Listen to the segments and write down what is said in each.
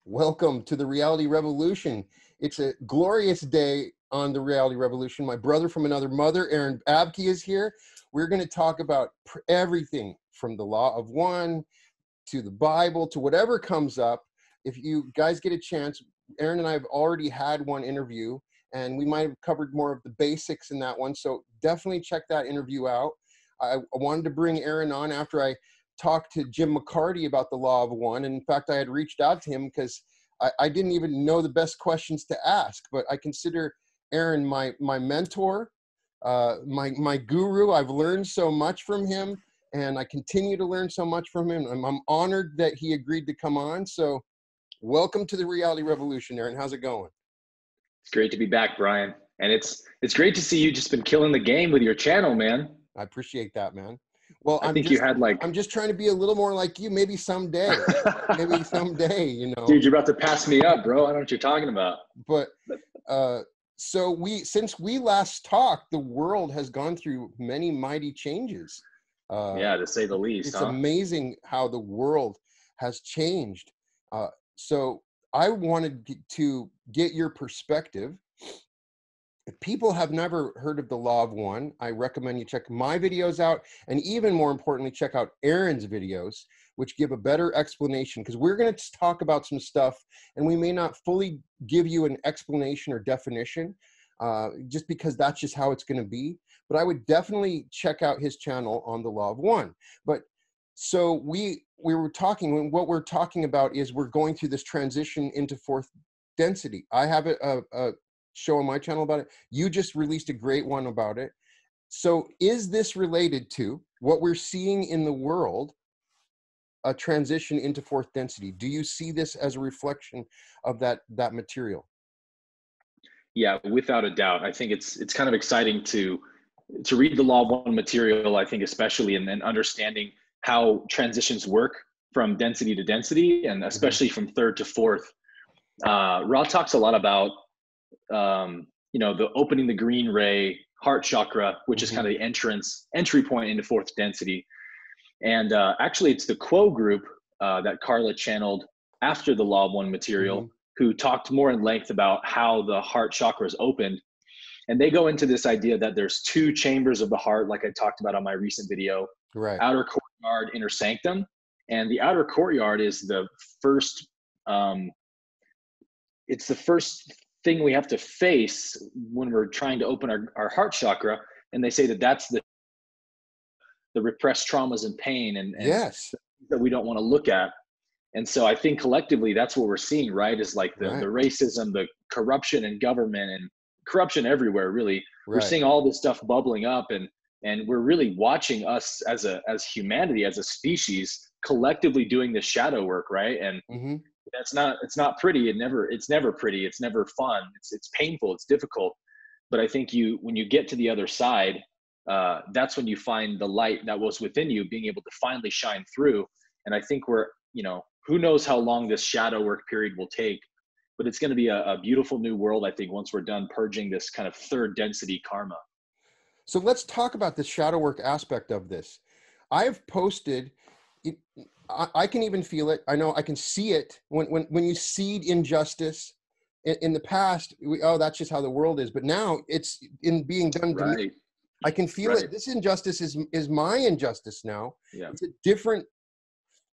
Welcome to the Reality Revolution. It's a glorious day on the Reality Revolution. My brother from another mother, Aaron Abke, is here. We're going to talk about everything from the Law of One to the Bible to whatever comes up. If you guys get a chance, Aaron and I have already had one interview, and we might have covered more of the basics in that one. So definitely check that interview out. I wanted to bring Aaron on after I talked to Jim McCarty about the Law of One. And in fact, I had reached out to him because I didn't even know the best questions to ask, but I consider Aaron my mentor, my guru. I've learned so much from him, and I continue to learn so much from him. I'm honored that he agreed to come on. So welcome to the Reality Revolution, Aaron. How's it going? It's great to be back, Brian. And it's great to see you just been killing the game with your channel, man. I appreciate that, man. Well, I'm just trying to be a little more like you, maybe someday, you know. Dude, you're about to pass me up, bro. I don't know what you're talking about. But so since we last talked, the world has gone through many mighty changes. Yeah, to say the least. It's amazing how the world has changed. So I wanted to get your perspective. If people have never heard of the Law of One, I recommend you check my videos out, and even more importantly, check out Aaron's videos, which give a better explanation, because we're going to talk about some stuff, and we may not fully give you an explanation or definition, just because that's just how it's going to be. But I would definitely check out his channel on the Law of One. But so we were talking, what we're talking about is we're going through this transition into fourth density. I have a show on my channel about it. You just released a great one about it. So is this related to what we're seeing in the world, a transition into fourth density? Do you see this as a reflection of that material? Yeah, without a doubt. I think it's kind of exciting to read the Law of One material, I think, especially, and then understanding how transitions work from density to density, and especially from third to fourth. Ra talks a lot about the opening the green ray heart chakra, which is kind of the entry point into fourth density. And actually it's the Quo group that Carla channeled after the Law of One material, who talked more in length about how the heart chakra is opened. And they go into this idea that there's two chambers of the heart, like I talked about on my recent video, right? Outer courtyard, inner sanctum. And the outer courtyard is the first, it's the first thing we have to face when we're trying to open our heart chakra. And they say that that's the repressed traumas and pain and yes, that we don't want to look at. And so I think collectively that's what we're seeing, right? Is like the racism, the corruption in government, and corruption everywhere, really. We're seeing all this stuff bubbling up, and we're really watching us as humanity, as a species, collectively doing this shadow work, right? And it's not pretty. It's never pretty. It's never fun. It's painful. It's difficult. But I think when you get to the other side, that's when you find the light that was within you being able to finally shine through. And I think who knows how long this shadow work period will take, but it's going to be a beautiful new world, I think, once we're done purging this kind of third density karma. So let's talk about the shadow work aspect of this. I've posted, I can even feel it. I know I can see it when you seed injustice in the past. That's just how the world is. But now it's in being done to me. I can feel it. This injustice is my injustice now. Yeah. It's a different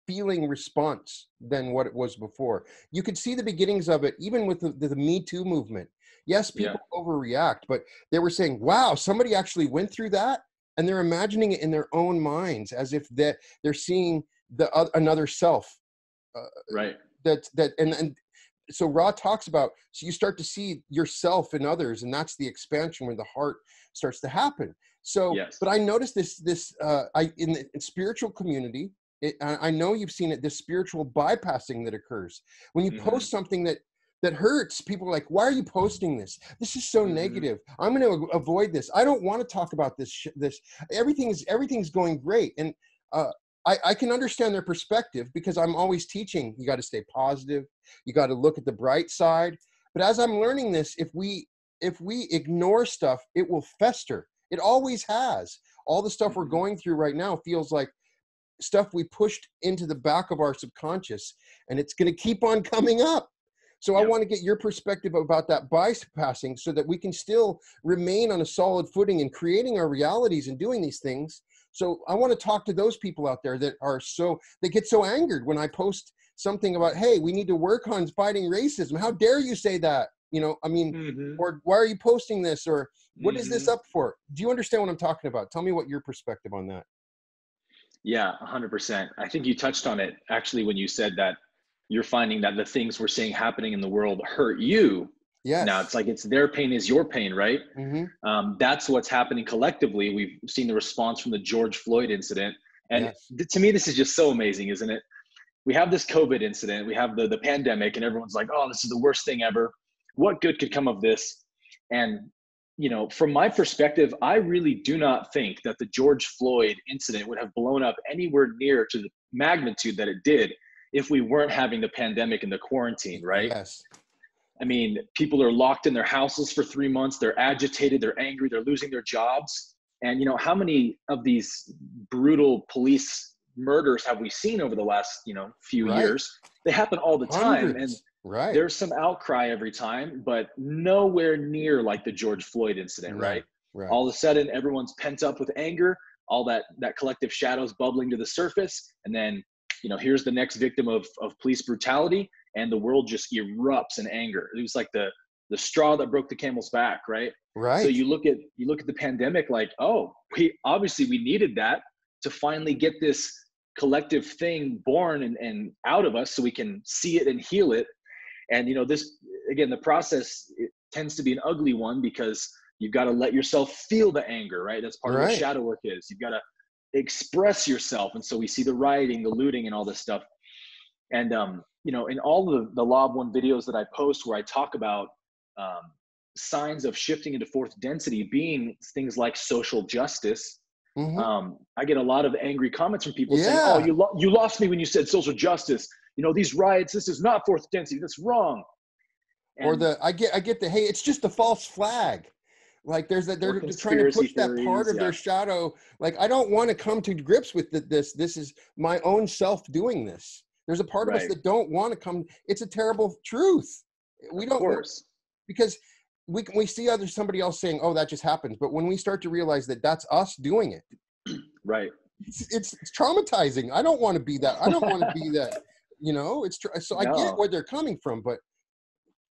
feeling response than what it was before. You could see the beginnings of it, even with the Me Too movement. Yes, people overreact, but they were saying, wow, somebody actually went through that, and they're imagining it in their own minds as if they're seeing another self. And so Ra talks about, so you start to see yourself in others, and that's the expansion where the heart starts to happen. So, but I noticed this in the spiritual community, I know you've seen it, this spiritual bypassing that occurs. When you post something that hurts, people are like, why are you posting this? This is so negative. I'm going to avoid this. I don't want to talk about this. Everything's going great. And I can understand their perspective, because I'm always teaching, you got to stay positive. You got to look at the bright side. But as I'm learning this, if we ignore stuff, it will fester. It always has. All the stuff we're going through right now feels like stuff we pushed into the back of our subconscious, and it's going to keep on coming up. So I want to get your perspective about that bypassing so that we can still remain on a solid footing in creating our realities and doing these things. So I want to talk to those people out there that they get so angered when I post something about, hey, we need to work on fighting racism. How dare you say that? Or why are you posting this? Or what is this up for? Do you understand what I'm talking about? Tell me what your perspective on that. Yeah, 100%. I think you touched on it actually when you said that you're finding that the things we're seeing happening in the world hurt you. Yes. Now it's like it's their pain is your pain, right? That's what's happening collectively. We've seen the response from the George Floyd incident. And to me, this is just so amazing, isn't it? We have this COVID incident, we have the pandemic, and everyone's like, oh, this is the worst thing ever. What good could come of this? And, from my perspective, I really do not think that the George Floyd incident would have blown up anywhere near to the magnitude that it did if we weren't having the pandemic and the quarantine, right? Yes. I mean, people are locked in their houses for 3 months. They're agitated. They're angry. They're losing their jobs. And, how many of these brutal police murders have we seen over the last, few years? They happen all the time. Hundreds. And there's some outcry every time, but nowhere near like the George Floyd incident, right? All of a sudden, everyone's pent up with anger. All that collective shadows bubbling to the surface. And then, here's the next victim of police brutality, and the world just erupts in anger. It was like the straw that broke the camel's back, right? Right. So you look at the pandemic like, oh, we needed that to finally get this collective thing born and out of us so we can see it and heal it. And, this, again, the process, it tends to be an ugly one because you've got to let yourself feel the anger, right? That's part of what shadow work is. You've got to express yourself. And so we see the rioting, the looting, and all this stuff. And, in all of the Law of One videos that I post where I talk about signs of shifting into fourth density being things like social justice, I get a lot of angry comments from people saying, oh, you lost me when you said social justice. These riots, this is not fourth density. That's wrong. And, or I get the, hey, it's just a false flag. Like they're trying to push that part of their shadow. Like, I don't want to come to grips with this. This is my own self doing this. There's a part of us that don't want to come. It's a terrible truth. We don't, because we see somebody else saying, oh, that just happens. But when we start to realize that that's us doing it, right. It's traumatizing. I don't want to be that. I don't want to be that, I get where they're coming from, but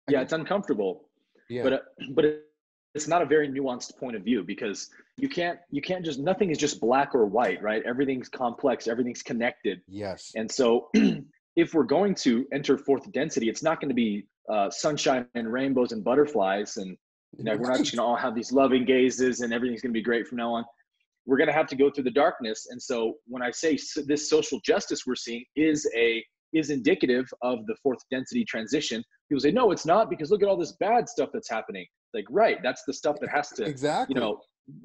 it's uncomfortable. Yeah. But it's not a very nuanced point of view because you can't just, nothing is just black or white, right? Everything's complex, everything's connected. Yes. And so if we're going to enter fourth density, it's not going to be sunshine and rainbows and butterflies. And we're not just going to all have these loving gazes and everything's going to be great from now on. We're going to have to go through the darkness. And so when I say this social justice we're seeing is indicative of the fourth density transition, people say, no, it's not, because look at all this bad stuff that's happening. Like, right, that's the stuff that has to, exactly.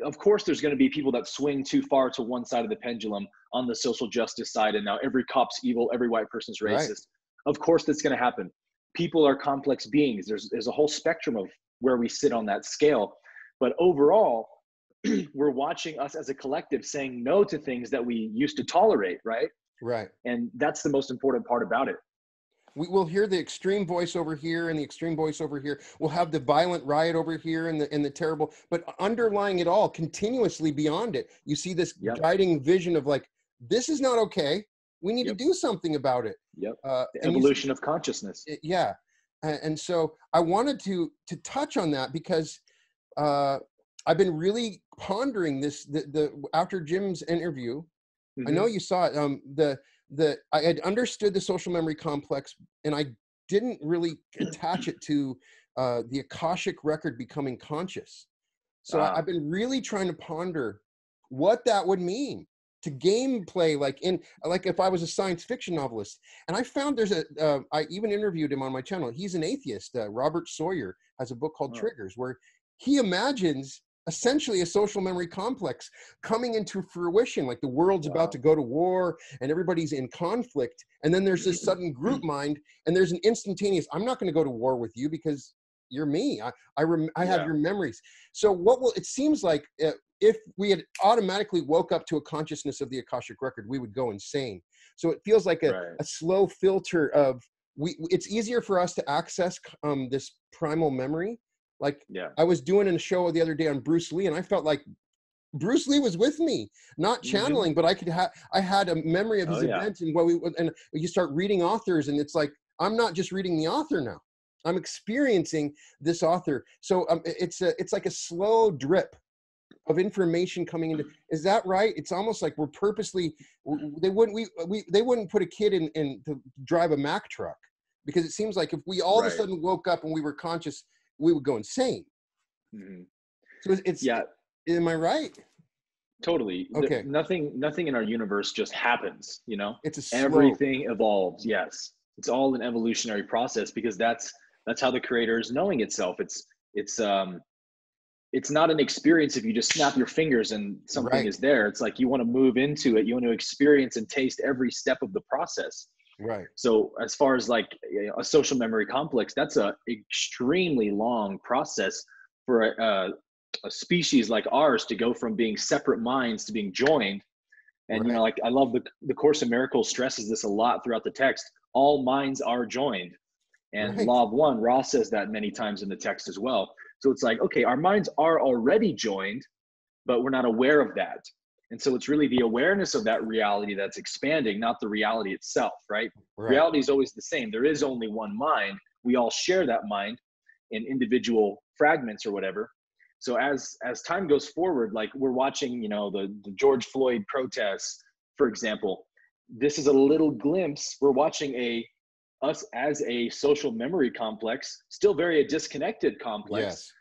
Of course there's going to be people that swing too far to one side of the pendulum on the social justice side, and now every cop's evil, every white person's racist. Right. Of course that's going to happen. People are complex beings. There's a whole spectrum of where we sit on that scale. But overall, we're watching us as a collective saying no to things that we used to tolerate, right? Right. And that's the most important part about it. We will hear the extreme voice over here and the extreme voice over here. We'll have the violent riot over here and the terrible, but underlying it all, continuously beyond it, you see this guiding vision of like, this is not okay. We need to do something about it. Yep. The evolution of consciousness. Yeah. And so I wanted to touch on that because I've been really pondering this, after Jim's interview. I know you saw it. I had understood the social memory complex, and I didn't really attach it to the Akashic record becoming conscious. So I've been really trying to ponder what that would mean to gameplay, like if I was a science fiction novelist. And I found I even interviewed him on my channel. He's an atheist. Robert Sawyer has a book called Triggers, where he imagines essentially a social memory complex coming into fruition, like the world's about to go to war and everybody's in conflict, and then there's this sudden group mind, and there's an instantaneous, I'm not going to go to war with you because you're me. I have your memories. So it seems like if we had automatically woke up to a consciousness of the Akashic record, we would go insane. So it feels like a slow filter of, it's easier for us to access this primal memory. Like I was doing a show the other day on Bruce Lee, and I felt like Bruce Lee was with me, not channeling, but I had a memory of his events, and you start reading authors, and it's like, I'm not just reading the author now, I'm experiencing this author. So it's like a slow drip of information coming into. Is that right? It's almost like we're purposely, they wouldn't put a kid in to drive a Mack truck, because it seems like if we all of a sudden woke up and we were conscious, we would go insane. So it's am I right? Totally. Okay. Nothing in our universe just happens, you know? It's everything evolves. Yes. It's all an evolutionary process, because that's how the creator is knowing itself. It's not an experience if you just snap your fingers and something is there. It's like you want to move into it. You want to experience and taste every step of the process. Right. So as far as like a social memory complex, that's a extremely long process for a species like ours to go from being separate minds to being joined. And, you know, like I love the Course in Miracles stresses this a lot throughout the text. All minds are joined. And Law of One, Ra says that many times in the text as well. So it's like, okay, our minds are already joined, but we're not aware of that. And so it's really the awareness of that reality that's expanding, not the reality itself, right? Reality is always the same. There is only one mind. We all share that mind in individual fragments or whatever. So as time goes forward, like we're watching, you know, the George Floyd protests, for example. This is a little glimpse. We're watching us as a social memory complex, still very a disconnected complex,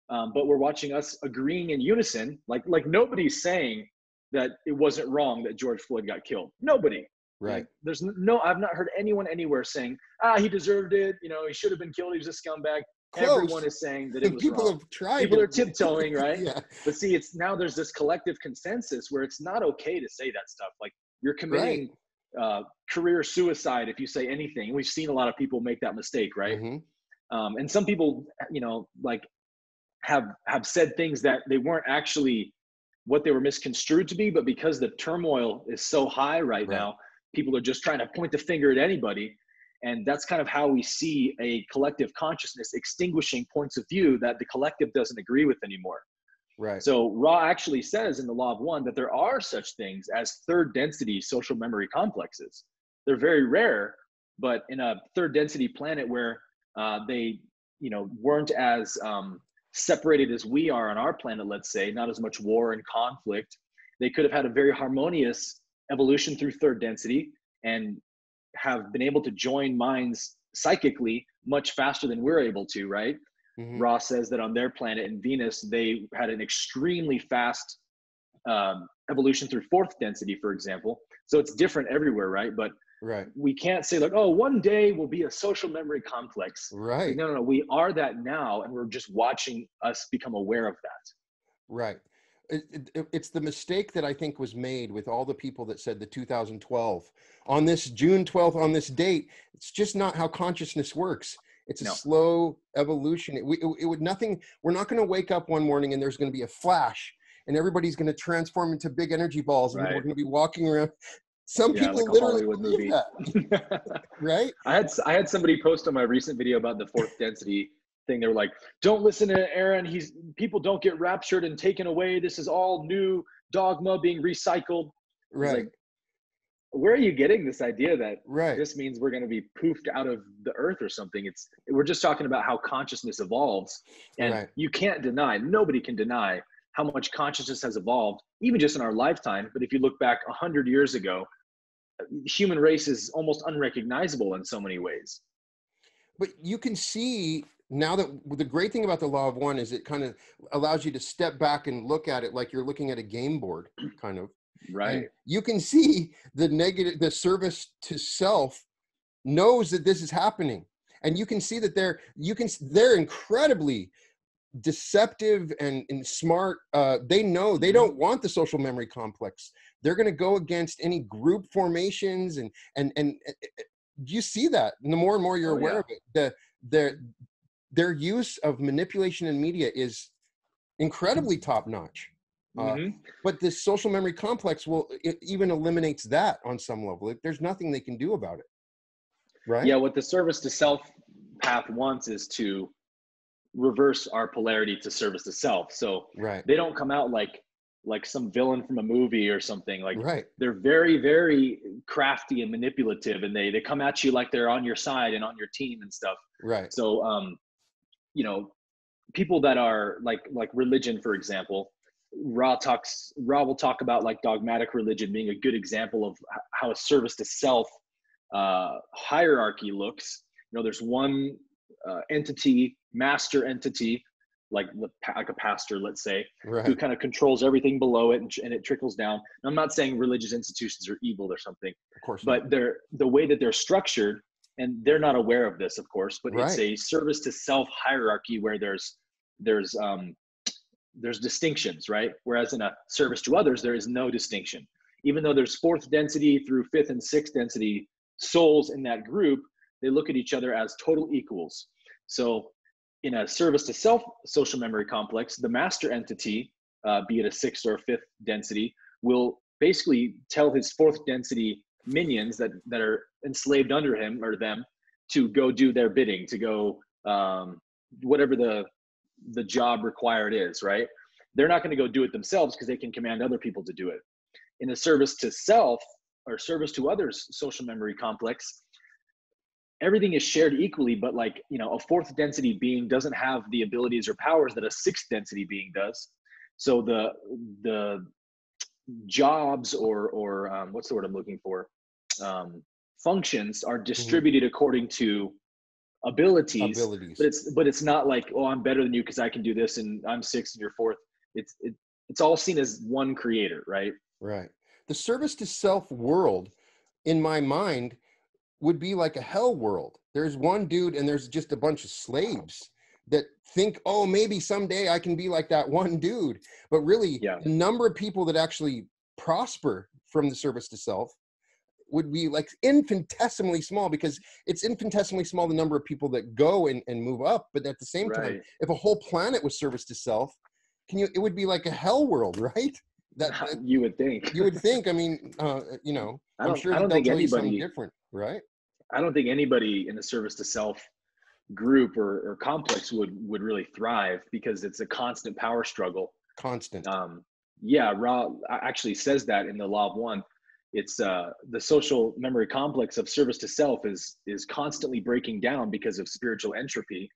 but we're watching us agreeing in unison. Like nobody's saying that it wasn't wrong that George Floyd got killed. Nobody. Right. There's I've not heard anyone anywhere saying, he deserved it. You know, he should have been killed. He was a scumbag. Close. Everyone is saying that it was people wrong. Have tried. People are tiptoeing, right? But see, it's now there's this collective consensus where it's not okay to say that stuff. Like you're committing career suicide if you say anything. We've seen a lot of people make that mistake, right? And some people, you know, like have said things that they weren't actually what they were misconstrued to be, but because the turmoil is so high right now, people are just trying to point the finger at anybody. And that's kind of how we see a collective consciousness extinguishing points of view that the collective doesn't agree with anymore. Right. So Ra actually says in the Law of One that there are such things as third density social memory complexes. They're very rare, but in a third density planet where they, you know, weren't as separated as we are on our planet, let's say, not as much war and conflict, they could have had a very harmonious evolution through third density and have been able to join minds psychically much faster than we're able to, right? Ra says that on their planet in Venus, they had an extremely fast evolution through fourth density, for example. So it's different everywhere, right? But we can't say like, oh, one day we'll be a social memory complex. Right. Like, no. We are that now, and we're just watching us become aware of that. Right. It's the mistake that I think was made with all the people that said the 2012 on this June 12th on this date. It's just not how consciousness works. It's a slow evolution. It would nothing. We're not going to wake up one morning and there's going to be a flash and everybody's going to transform into big energy balls and we're going to be walking around. Some people like literally believe that. Right? I had somebody post on my recent video about the fourth density thing. They were like, don't listen to Aaron. People don't get raptured and taken away. This is all new dogma being recycled. Right. Like, where are you getting this idea that this means we're going to be poofed out of the earth or something? We're just talking about how consciousness evolves, and you can't deny, nobody can deny how much consciousness has evolved, even just in our lifetime. But if you look back 100 years ago, human race is almost unrecognizable in so many ways. But you can see now that the great thing about the Law of One is it kind of allows you to step back and look at it like you're looking at a game board, kind of. Right. And you can see the service to self knows that this is happening. And you can see that they're incredibly deceptive and smart. They know they don't want the social memory complex. They're going to go against any group formations and you see that. And the more and more you're aware of it, their use of manipulation in media is incredibly top notch. But this social memory complex it even eliminates that on some level. There's nothing they can do about it, right? Yeah, what the service to self path wants is to reverse our polarity to service to self. So they don't come out like some villain from a movie or something. Like they're very, very crafty and manipulative, and they come at you like they're on your side and on your team and stuff. So you know, people that are like religion, for example, Ra will talk about like dogmatic religion being a good example of how a service to self hierarchy looks. You know, there's one entity, master entity, like a pastor, let's say, who kind of controls everything below it, and it trickles down. And I'm not saying religious institutions are evil or something, of course, but they're the way that they're structured, and they're not aware of this, of course. But it's a service to self hierarchy where there's distinctions, right? Whereas in a service to others, there is no distinction. Even though there's fourth density through fifth and sixth density souls in that group, they look at each other as total equals. So in a service to self social memory complex, the master entity, be it a sixth or fifth density, will basically tell his fourth density minions that are enslaved under him or them to go do their bidding, to go whatever the job required is, right? They're not going to go do it themselves because they can command other people to do it. In a service to self or service to others social memory complex, everything is shared equally, but like, you know, a fourth density being doesn't have the abilities or powers that a sixth density being does. So the jobs or what's the word I'm looking for? Functions are distributed according to abilities. But it's not like, oh, I'm better than you because I can do this and I'm sixth and you're fourth. It's all seen as one creator, right? Right. The service to self world, in my mind, would be like a hell world. There's one dude and there's just a bunch of slaves that think, oh, maybe someday I can be like that one dude. But really, the number of people that actually prosper from the service to self would be like infinitesimally small, because it's infinitesimally small the number of people that go and move up. But at the same time, if a whole planet was service to self, it would be like a hell world, right? That you would think. You would think. I mean, you know, I'm sure they'll tell you something different, right? I don't think anybody in the service to self group or complex would really thrive, because it's a constant power struggle. Constant. Ra actually says that in the Law of One. It's the social memory complex of service to self is constantly breaking down because of spiritual entropy,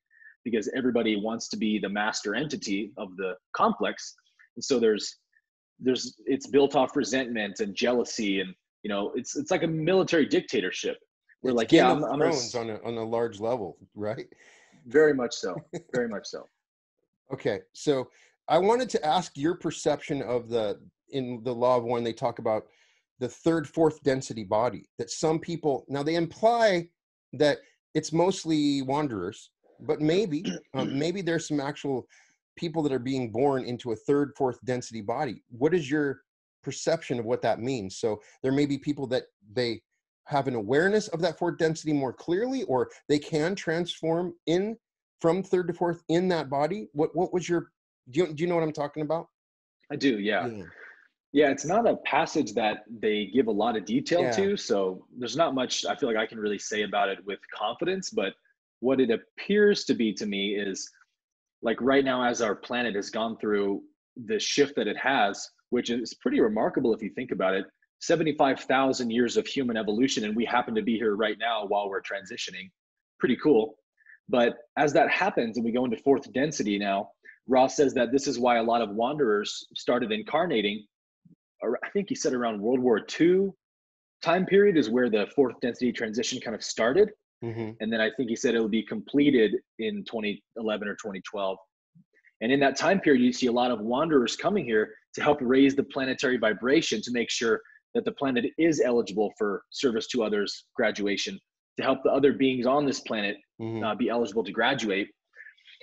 because everybody wants to be the master entity of the complex. And so it's built off resentment and jealousy, and you know, it's like a military dictatorship. We're like, Game of Thrones on a large level, right? Very much so. Very much so. Okay, so I wanted to ask your perception of in the Law of One, they talk about the third, fourth density body, that some people, now they imply that it's mostly wanderers, but maybe there's some actual people that are being born into a third, fourth density body. What is your perception of what that means? So there may be people that they have an awareness of that fourth density more clearly, or they can transform from third to fourth in that body. What was your, do you know what I'm talking about? I do, yeah. Yeah, it's not a passage that they give a lot of detail to, so there's not much I feel like I can really say about it with confidence. But what it appears to be to me is, like, right now, as our planet has gone through the shift that it has, which is pretty remarkable if you think about it, 75,000 years of human evolution, and we happen to be here right now while we're transitioning. Pretty cool. But as that happens and we go into fourth density now, Ross says that this is why a lot of wanderers started incarnating. I think he said around World War II time period is where the fourth density transition kind of started. And then I think he said it will be completed in 2011 or 2012. And in that time period, you see a lot of wanderers coming here to help raise the planetary vibration, to make sure that the planet is eligible for service to others graduation, to help the other beings on this planet be eligible to graduate.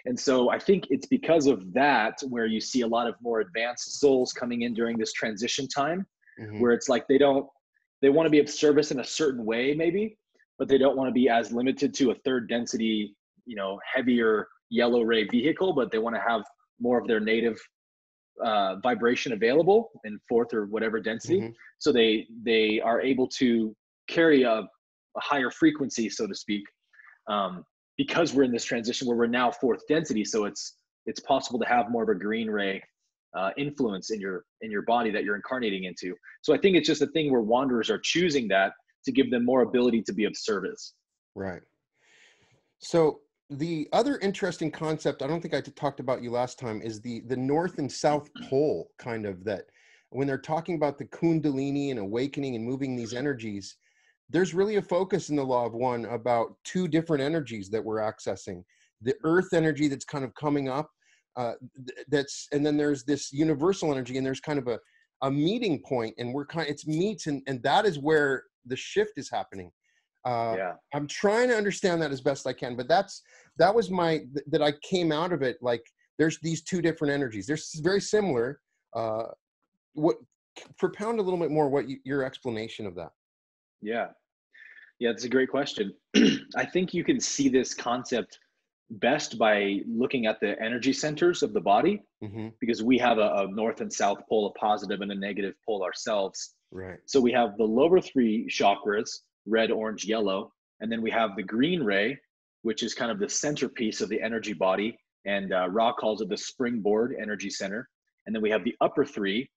And so I think it's because of that where you see a lot of more advanced souls coming in during this transition time, where it's like they want to be of service in a certain way maybe, but they don't want to be as limited to a third density, you know, heavier yellow ray vehicle, but they want to have more of their native vibration available in fourth or whatever density. Mm-hmm. So they are able to carry a higher frequency, so to speak, because we're in this transition where we're now fourth density. So it's possible to have more of a green ray influence in your body that you're incarnating into. So I think it's just a thing where wanderers are choosing that to give them more ability to be of service. Right. So the other interesting concept, I don't think I talked about you last time, is the North and South Pole, kind of, that when they're talking about the Kundalini and awakening and moving these energies, there's really a focus in the Law of One about two different energies that we're accessing. The earth energy that's kind of coming up, and then there's this universal energy, and there's kind of a meeting point, and it's meets, and that is where the shift is happening. I'm trying to understand that as best I can, but that was that I came out of it, like, there's these two different energies. They're very similar. Propound a little bit more your explanation of that. Yeah, that's a great question. I think you can see this concept best by looking at the energy centers of the body, mm-hmm. because we have a north and south pole, a positive and a negative pole ourselves. Right. So we have the lower three chakras, red, orange, yellow, and then we have the green ray, which is kind of the centerpiece of the energy body, and Ra calls it the springboard energy center. And then we have the upper three,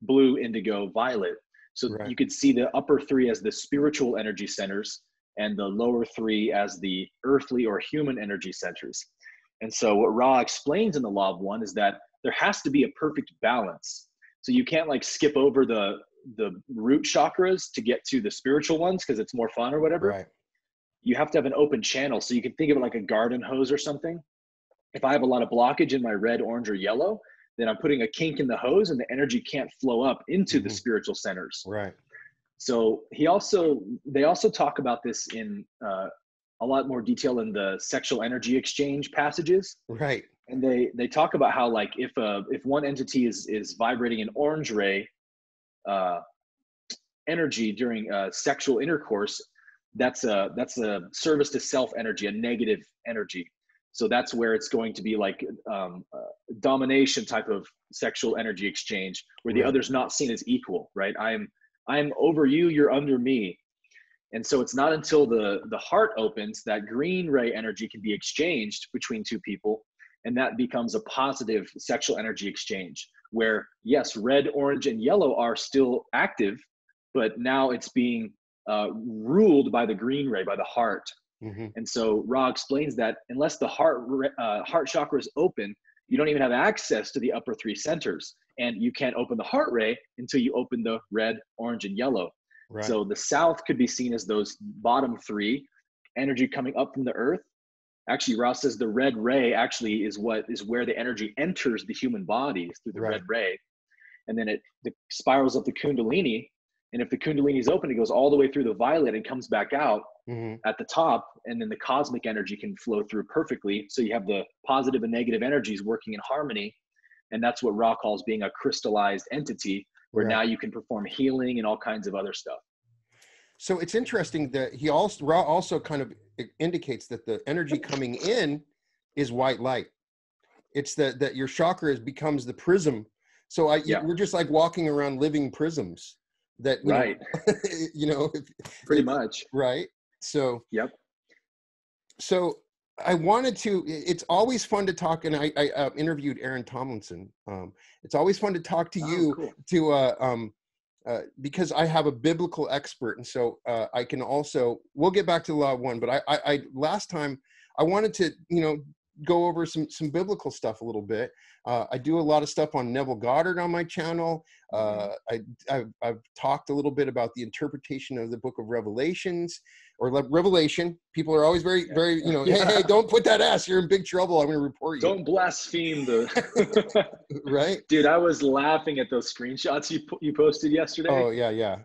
blue, indigo, violet. So you could see the upper three as the spiritual energy centers, and the lower three as the earthly or human energy centers. And so what Ra explains in the Law of One is that there has to be a perfect balance. So you can't like skip over the root chakras to get to the spiritual ones because it's more fun or whatever. Right. You have to have an open channel. So you can think of it like a garden hose or something. If I have a lot of blockage in my red, orange, or yellow, then I'm putting a kink in the hose and the energy can't flow up into the spiritual centers. Right. So they also talk about this in a lot more detail in the sexual energy exchange passages. Right. And they talk about how, like, if one entity is vibrating an orange ray energy during sexual intercourse, that's a service to self energy, a negative energy. So that's where it's going to be like domination type of sexual energy exchange, where the other's not seen as equal, right? I'm over you, you're under me. And so it's not until the heart opens that green ray energy can be exchanged between two people, and that becomes a positive sexual energy exchange, where yes, red, orange, and yellow are still active, but now it's being ruled by the green ray, by the heart. Mm-hmm. And so Ra explains that unless the heart chakra is open, you don't even have access to the upper three centers, and you can't open the heart ray until you open the red, orange, and yellow. Right. So the south could be seen as those bottom three, energy coming up from the earth. Actually, Ra says the red ray actually is where the energy enters the human body, through the red ray, and then it spirals up the Kundalini. And if the Kundalini is open, it goes all the way through the violet and comes back out at the top, and then the cosmic energy can flow through perfectly. So you have the positive and negative energies working in harmony, and that's what Ra calls being a crystallized entity, where now you can perform healing and all kinds of other stuff. So it's interesting that Ra also kind of indicates that the energy coming in is white light. It's that your chakra becomes the prism. So we're just like walking around living prisms. That pretty much. Right. So So I wanted to. It's always fun to talk, and I interviewed Aaron Tomlinson. It's always fun to talk to you because I have a biblical expert, and so I can also. We'll get back to the Law of One, but I last time I wanted to go over some biblical stuff a little bit. I do a lot of stuff on Neville Goddard on my channel. I've talked a little bit about the interpretation of the book of Revelations or Revelation. People are always very, very, hey, don't put that S. You're in big trouble. I'm going to report you. Don't blaspheme the. Right. Dude, I was laughing at those screenshots you posted yesterday. Oh, yeah.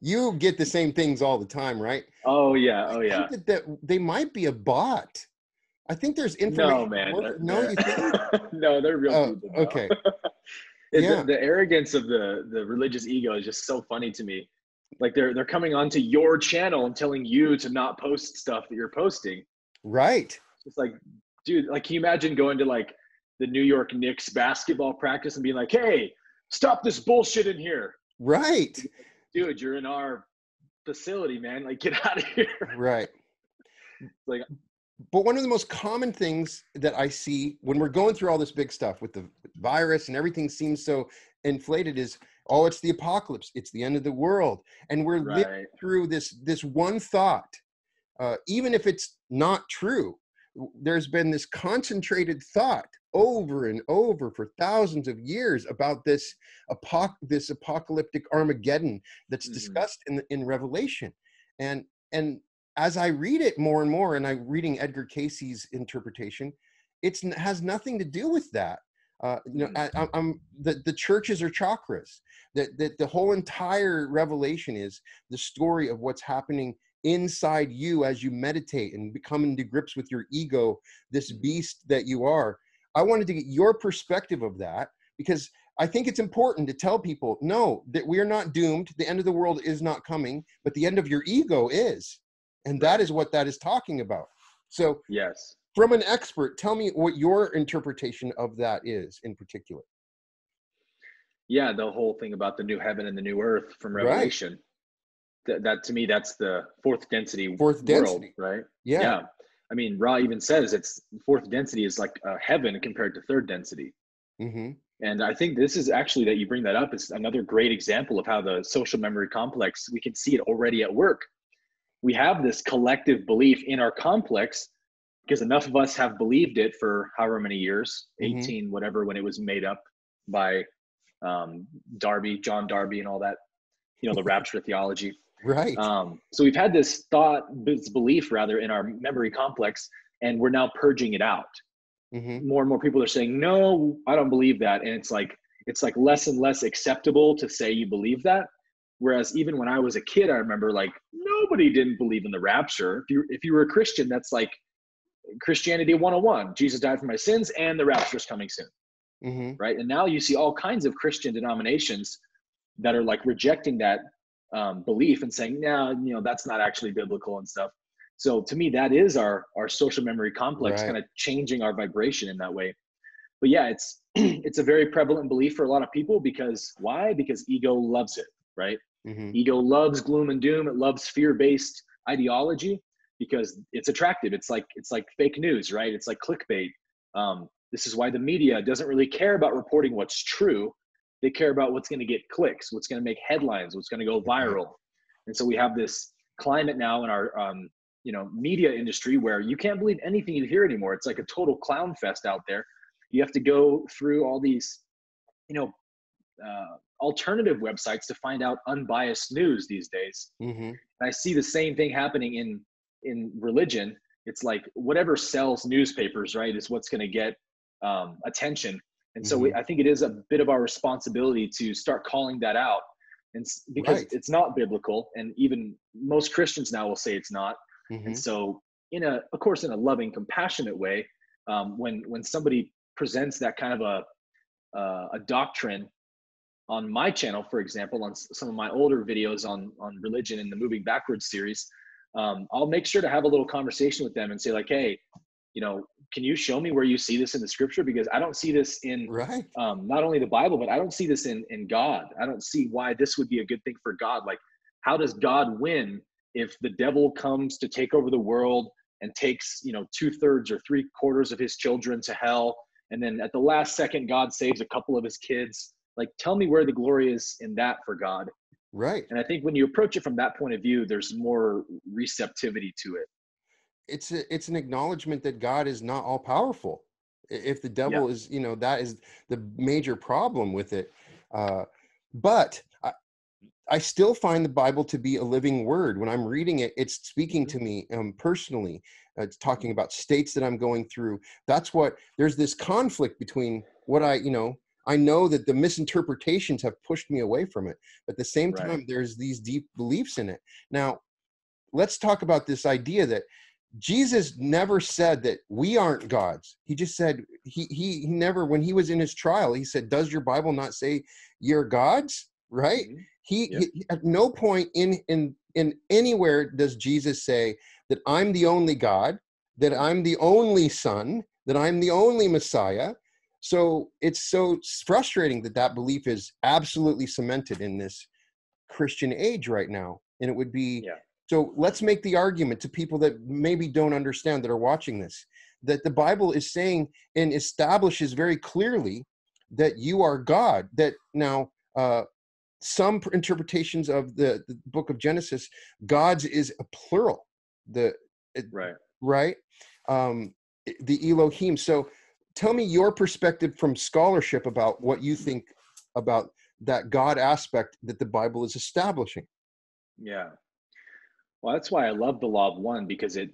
You get the same things all the time, right? Oh, yeah. I think that they might be a bot. I think there's information. No, man. You think? No, they're real people. No. Okay. The arrogance of the religious ego is just so funny to me. Like they're coming onto your channel and telling you to not post stuff that you're posting. Right. It's like, dude, like, can you imagine going to like the New York Knicks basketball practice and being like, hey, stop this bullshit in here. Right. Dude, you're in our facility, man. Like, get out of here. Right. Like, but one of the most common things that I see when we're going through all this big stuff with the virus and everything seems so inflated is, oh, it's the apocalypse. It's the end of the world. And we're living through this one thought, even if it's not true. There's been this concentrated thought over and over for thousands of years about this apocalyptic Armageddon that's discussed in Revelation. And as I read it more and more, and I'm reading Edgar Casey's interpretation, it has nothing to do with that. The churches are chakras. That the whole entire Revelation is the story of what's happening inside you as you meditate and become into grips with your ego, this beast that you are. I wanted to get your perspective of that, because I think it's important to tell people, no, that we are not doomed. The end of the world is not coming, but the end of your ego is. And that is what that is talking about. So yes, from an expert, tell me what your interpretation of that is in particular. Yeah, the whole thing about the new heaven and the new earth from Revelation. That to me, that's the fourth density world, right? Yeah. I mean, Ra even says it's fourth density is like heaven compared to third density. And I think this is actually, that you bring that up, is another great example of how the social memory complex, we can see it already at work. We have this collective belief in our complex because enough of us have believed it for however many years, 18, whatever, when it was made up by John Darby and all that, the rapture theology. Right. So we've had this belief rather in our memory complex, and we're now purging it out. More and more people are saying, no, I don't believe that. And it's like less and less acceptable to say you believe that. Whereas even when I was a kid, I remember like nobody didn't believe in the rapture. If you were a Christian, that's like Christianity 101. Jesus died for my sins and the rapture is coming soon. Right. And now you see all kinds of Christian denominations that are like rejecting that belief and saying, no, that's not actually biblical and stuff. So to me, that is our social memory complex kind of changing our vibration in that way. But yeah, it's a very prevalent belief for a lot of people. Because why? Because ego loves it, right? Ego loves gloom and doom. It loves fear-based ideology because it's attractive. It's like fake news, right? It's like clickbait. This is why the media doesn't really care about reporting what's true. They care about what's going to get clicks, what's going to make headlines, what's going to go viral. And so we have this climate now in our media industry where you can't believe anything you hear anymore. It's like a total clown fest out there. You have to go through all these alternative websites to find out unbiased news these days. And I see the same thing happening in religion. It's like whatever sells newspapers, right, is what's going to get attention. And so I think it is a bit of our responsibility to start calling that out, and because it's not biblical, and even most Christians now will say it's not. And so of course in a loving, compassionate way, when somebody presents that kind of a doctrine on my channel, for example, on some of my older videos on religion in the Moving Backwards series, I'll make sure to have a little conversation with them and say like, hey, can you show me where you see this in the scripture? Because I don't see this in not only the Bible, but I don't see this in God. I don't see why this would be a good thing for God. Like, how does God win if the devil comes to take over the world and takes, 2/3 or 3/4 of his children to hell? And then at the last second, God saves a couple of his kids. Like, tell me where the glory is in that for God. Right. And I think when you approach it from that point of view, there's more receptivity to it. It's an acknowledgement that God is not all powerful. If the devil is, that is the major problem with it. But I still find the Bible to be a living word. When I'm reading it, it's speaking to me personally. It's talking about states that I'm going through. There's this conflict between what I know that the misinterpretations have pushed me away from it. But at the same time, there's these deep beliefs in it. Now, let's talk about this idea that Jesus never said that we aren't gods. He just said, he never, when he was in his trial, he said, does your Bible not say you're gods? Right? He at no point in anywhere does Jesus say that I'm the only God, that I'm the only Son, that I'm the only Messiah. So it's so frustrating that that belief is absolutely cemented in this Christian age right now. And it would be, so let's make the argument to people that maybe don't understand, that are watching this, that the Bible is saying and establishes very clearly that you are God. That now, some interpretations of the book of Genesis, God's is a plural. Right? The Elohim. So tell me your perspective from scholarship about what you think about that God aspect that the Bible is establishing. Yeah. Well, that's why I love the law of one, because it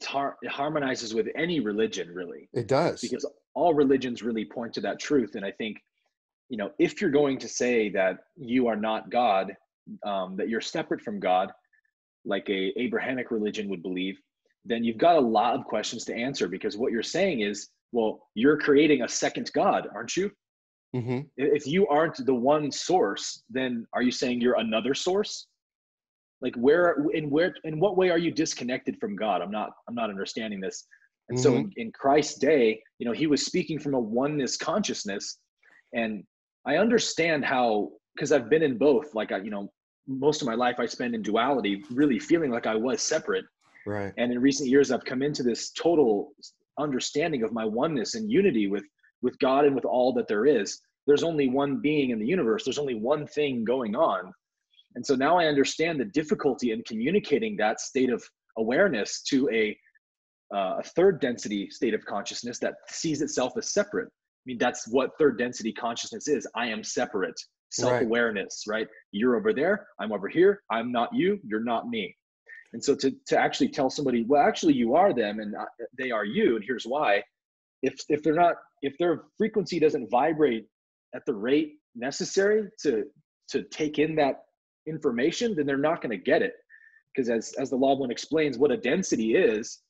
harmonizes with any religion, really. It does. Because all religions really point to that truth. And I think, if you're going to say that you are not God, that you're separate from God, like a Abrahamic religion would believe, then you've got a lot of questions to answer, because what you're saying is, well, you're creating a second God, aren't you? Mm-hmm. If you aren't the one source, then are you saying you're another source? Like in what way are you disconnected from God? I'm not understanding this. And so in Christ's day, he was speaking from a oneness consciousness. And I understand how, because I've been in both, like most of my life I spent in duality, really feeling like I was separate. Right. And in recent years, I've come into this total understanding of my oneness and unity with God and with all that there is. There's only one being in the universe. There's only one thing going on. And so now I understand the difficulty in communicating that state of awareness to a third density state of consciousness that sees itself as separate. I mean, that's what third density consciousness is. I am separate. Self-awareness, right? You're over there. I'm over here. I'm not you. You're not me. And so to actually tell somebody, well, actually you are them and they are you. And here's why. If their frequency doesn't vibrate at the rate necessary to take in that information, then they're not going to get it. Because as the law of one explains, what a density is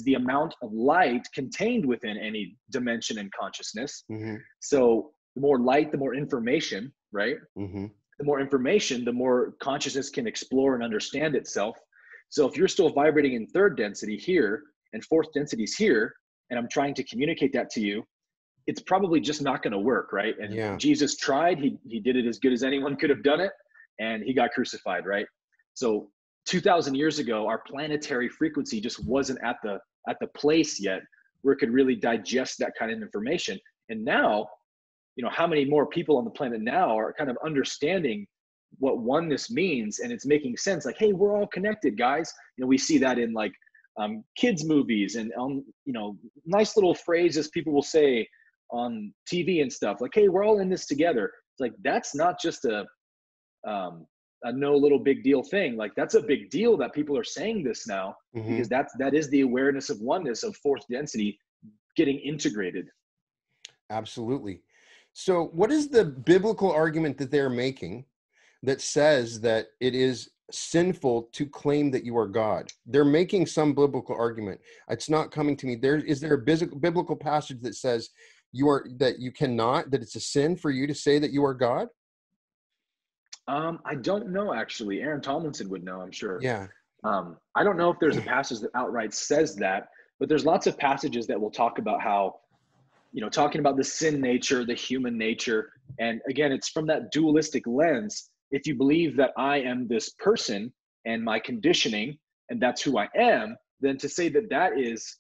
the amount of light contained within any dimension and consciousness. Mm-hmm. So the more light, the more information, right? Mm-hmm. The more information, the more consciousness can explore and understand itself. So if you're still vibrating in third density here and fourth density is here, and I'm trying to communicate that to you, it's probably just not going to work, right? And Jesus tried, he did it as good as anyone could have done it, and he got crucified, right? So 2,000 years ago, our planetary frequency just wasn't at the place yet where it could really digest that kind of information. And now, how many more people on the planet now are kind of understanding what oneness means, and it's making sense. Like, hey, we're all connected, guys. We see that in like kids movies and nice little phrases people will say on TV and stuff. Like, hey, we're all in this together. It's like, that's not just a no little big deal thing. Like, that's a big deal that people are saying this now, because that is the awareness of oneness, of fourth density getting integrated. Absolutely. So what is the biblical argument that they're making that says that it is sinful to claim that you are God? They're making some biblical argument. It's not coming to me. Is there a biblical passage that says that it's a sin for you to say that you are God? I don't know, actually. Aaron Tomlinson would know, I'm sure. Yeah. I don't know if there's a passage that outright says that, but there's lots of passages that will talk about how, talking about the sin nature, the human nature. And again, it's from that dualistic lens. If you believe that I am this person and my conditioning, and that's who I am, then to say that is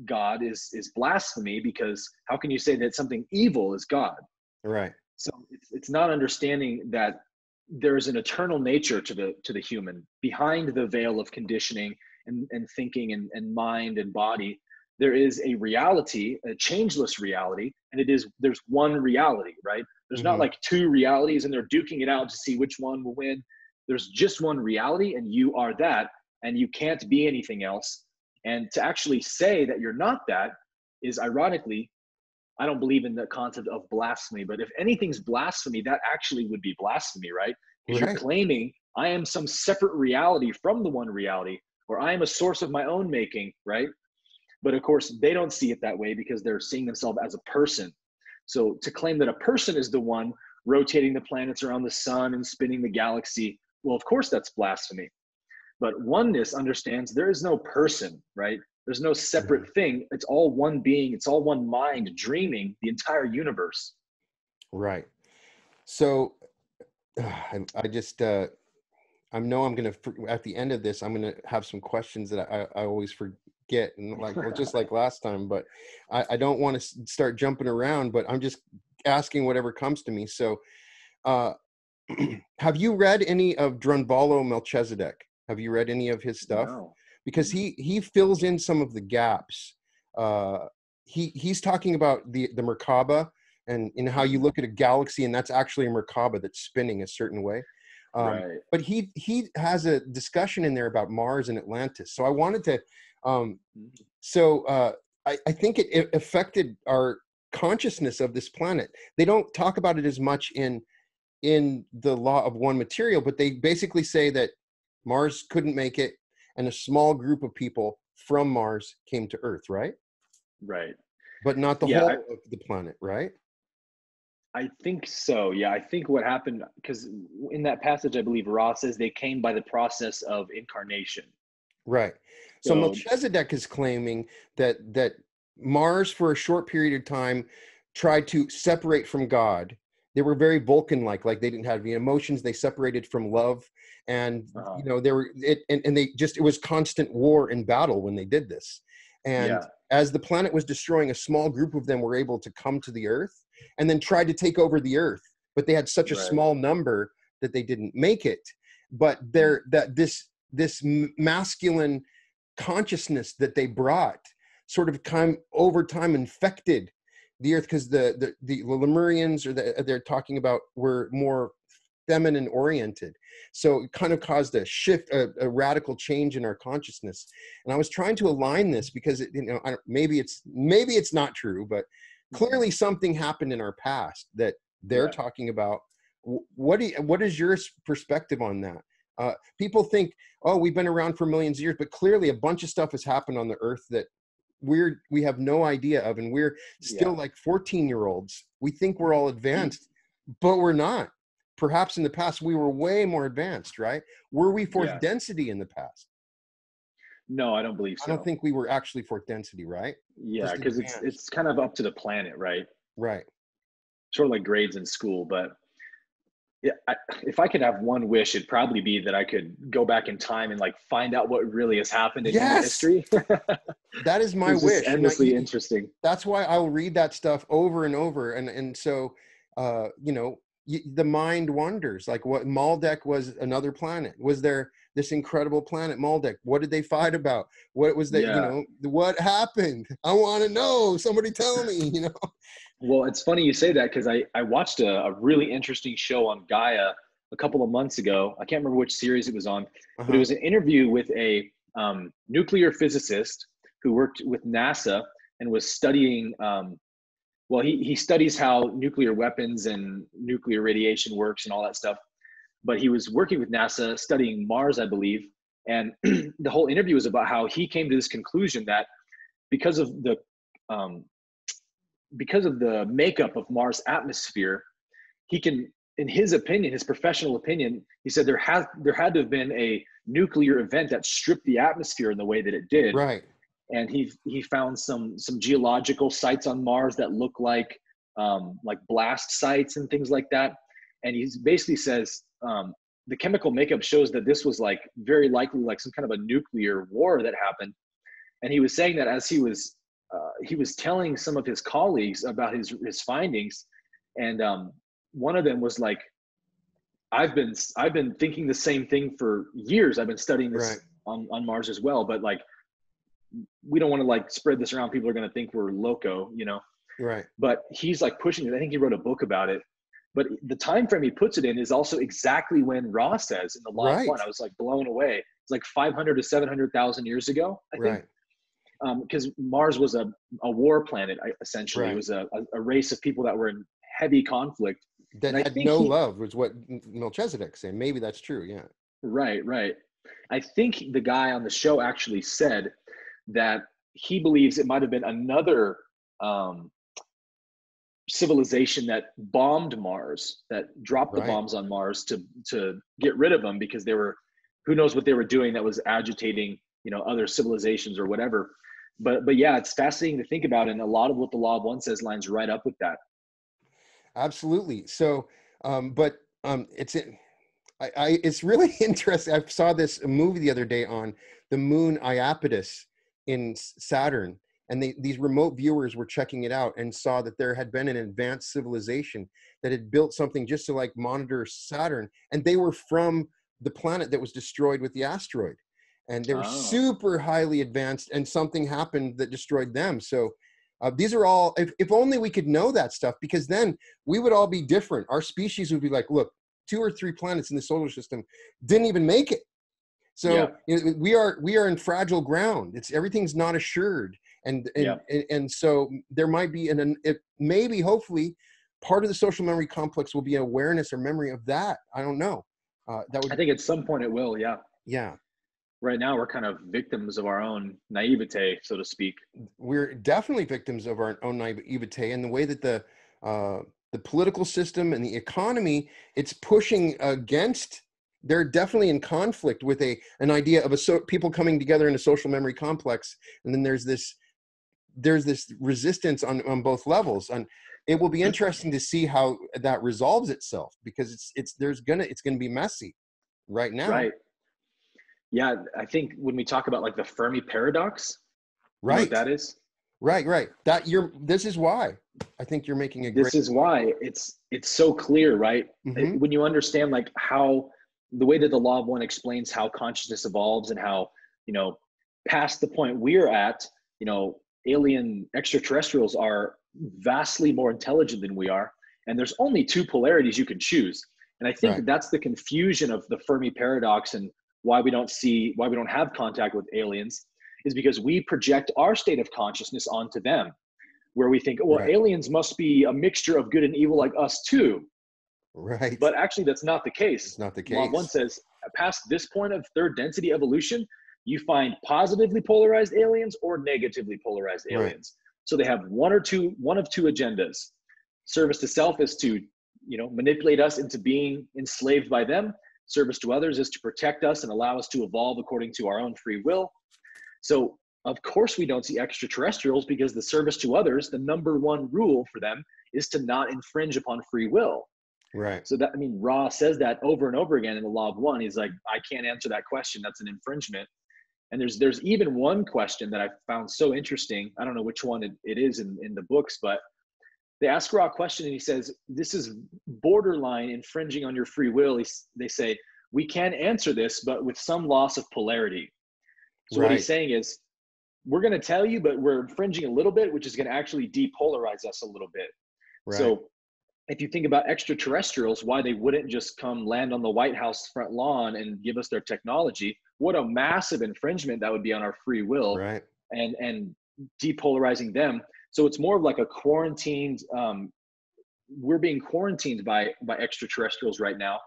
God is blasphemy, because how can you say that something evil is God? Right. So it's not understanding that there is an eternal nature to the human behind the veil of conditioning and thinking and mind and body. There is a reality, a changeless reality, and there's one reality, right? There's not like two realities and they're duking it out to see which one will win. There's just one reality, and you are that, and you can't be anything else. And to actually say that you're not that is, ironically, I don't believe in the concept of blasphemy, but if anything's blasphemy, that actually would be blasphemy, right? Because you're claiming I am some separate reality from the one reality, or I am a source of my own making, right? But of course, they don't see it that way because they're seeing themselves as a person. So to claim that a person is the one rotating the planets around the sun and spinning the galaxy, well, of course, that's blasphemy. But oneness understands there is no person, right? There's no separate thing. It's all one being. It's all one mind dreaming the entire universe. Right. So I just, I know I'm going to, at the end of this, I'm going to have some questions that I always forget. And like, well, just like last time, but I don't want to start jumping around, but I'm just asking whatever comes to me. So, have you read any of Drunvalo Melchizedek? Have you read any of his stuff? No. Because he fills in some of the gaps. He's talking about the Merkaba and in how you look at a galaxy and that's actually a Merkaba that's spinning a certain way. Right. But he has a discussion in there about Mars and Atlantis. So I wanted to, I think it affected our consciousness of this planet. They don't talk about it as much in the law of one material, but they basically say that Mars couldn't make it and a small group of people from Mars came to Earth, right? Right. But not the whole of the planet, right? I think so. Yeah, I think what happened, because in that passage, I believe Ra says they came by the process of incarnation. Right. So Melchizedek is claiming that Mars, for a short period of time, tried to separate from God. They were very Vulcan-like they didn't have any emotions. They separated from love, and it was constant war and battle when they did this. And as the planet was destroying, a small group of them were able to come to the Earth and then tried to take over the Earth, but they had such a small number that they didn't make it. But this masculine consciousness that they brought sort of over time infected the Earth, because the Lemurians they're talking about were more feminine oriented. So it kind of caused a shift, a radical change in our consciousness. And I was trying to align this because maybe it's not true, but clearly something happened in our past that they're talking about. What is your perspective on that? People think, oh, we've been around for millions of years, but clearly a bunch of stuff has happened on the Earth that we have no idea of, and we're still like 14-year-olds. We think we're all advanced, but we're not. Perhaps in the past we were way more advanced, right? Were we fourth density in the past? No, I don't believe so. I don't think we were actually fourth density, right? Yeah, because it's kind of up to the planet, right? Right. Sort of like grades in school, but yeah, if I could have one wish, it'd probably be that I could go back in time and find out what really has happened in human history. That is my wish. It's endlessly interesting. That's why I'll read that stuff over and over, and so the mind wonders. Like, what Maldek was another planet. Was there this incredible planet Maldek? What did they fight about? What was that? What happened? I want to know. Somebody tell me. Well, it's funny you say that, because I watched a really interesting show on Gaia a couple of months ago. I can't remember which series it was on, but it was an interview with a nuclear physicist who worked with NASA and was studying, he studies how nuclear weapons and nuclear radiation works and all that stuff. But he was working with NASA studying Mars, I believe. And the whole interview was about how he came to this conclusion that because of the makeup of Mars' atmosphere, he can, in his opinion, his professional opinion, he said there had to have been a nuclear event that stripped the atmosphere in the way that it did. Right. And he found some geological sites on Mars that look like blast sites and things like that. And he basically says the chemical makeup shows that this was very likely some kind of a nuclear war that happened. And he was saying that as he was telling some of his colleagues about his findings, and one of them was like, I've been thinking the same thing for years. I've been studying this on Mars as well, but we don't want to spread this around. People are going to think we're loco, Right. But he's pushing it. I think he wrote a book about it. But the time frame he puts it in is also exactly when Ra says in the Law of One. I was blown away. It's 500 to 700,000 years ago, I think. Because Mars was a war planet, essentially. It was a race of people that were in heavy conflict. That had no love, was what Melchizedek said. Maybe that's true, yeah. Right. I think the guy on the show actually said that he believes it might have been another civilization that bombed Mars, that dropped the bombs on Mars to get rid of them, because they were, who knows what they were doing that was agitating, other civilizations or whatever. But yeah, it's fascinating to think about, and a lot of what the Law of One says lines right up with that. Absolutely. So, it's really interesting. I saw this movie the other day on the moon Iapetus in Saturn, and these remote viewers were checking it out and saw that there had been an advanced civilization that had built something just to like monitor Saturn, and they were from the planet that was destroyed with the asteroid, and they were super highly advanced, and something happened that destroyed them. So these are all, if only we could know that stuff, because then we would all be different. Our species would be like, look, 2 or 3 planets in the solar system didn't even make it. So we are in fragile ground. Everything's not assured. And so there might be maybe hopefully part of the social memory complex will be an awareness or memory of that. I don't know. I think at some point it will. Yeah. Yeah. Right now we're kind of victims of our own naivete, so to speak. We're definitely victims of our own naivete, and the way that the political system and the economy, it's pushing against. They're definitely in conflict with an idea of people coming together in a social memory complex, and then there's this resistance on both levels. And it will be interesting to see how that resolves itself, because it's going to be messy right now. Right. Yeah, I think when we talk about like the Fermi Paradox, right, you know what that is? Right. This is why I think you're making a great. This is why it's so clear, right? Mm-hmm. When you understand like how the way that the Law of One explains how consciousness evolves, and how, you know, past the point we're at, you know, alien extraterrestrials are vastly more intelligent than we are, and there's only 2 polarities you can choose. And I think that's the confusion of the Fermi Paradox, and why we don't have contact with aliens, is because we project our state of consciousness onto them, where we think, well, aliens must be a mixture of good and evil like us too. Right. But actually that's not the case. It's not the case. Law of One says past this point of third density evolution, you find positively polarized aliens or negatively polarized aliens. So they have one of two agendas. Service to self is to, you know, manipulate us into being enslaved by them. Service to others is to protect us and allow us to evolve according to our own free will. So of course we don't see extraterrestrials, because the service to others, the number 1 rule for them is to not infringe upon free will. Right. So that, I mean, Ra says that over and over again in the Law of One. He's like, I can't answer that question. That's an infringement. And there's even one question that I found so interesting. I don't know which one it is in the books, but they ask Ra a question and he says, this is borderline infringing on your free will. They say, we can answer this, but with some loss of polarity. So what he's saying is, we're going to tell you, but we're infringing a little bit, which is going to actually depolarize us a little bit. So if you think about extraterrestrials, why they wouldn't just come land on the White House front lawn and give us their technology, what a massive infringement that would be on our free will, and depolarizing them. So it's more of like a quarantined, we're being quarantined by extraterrestrials right now.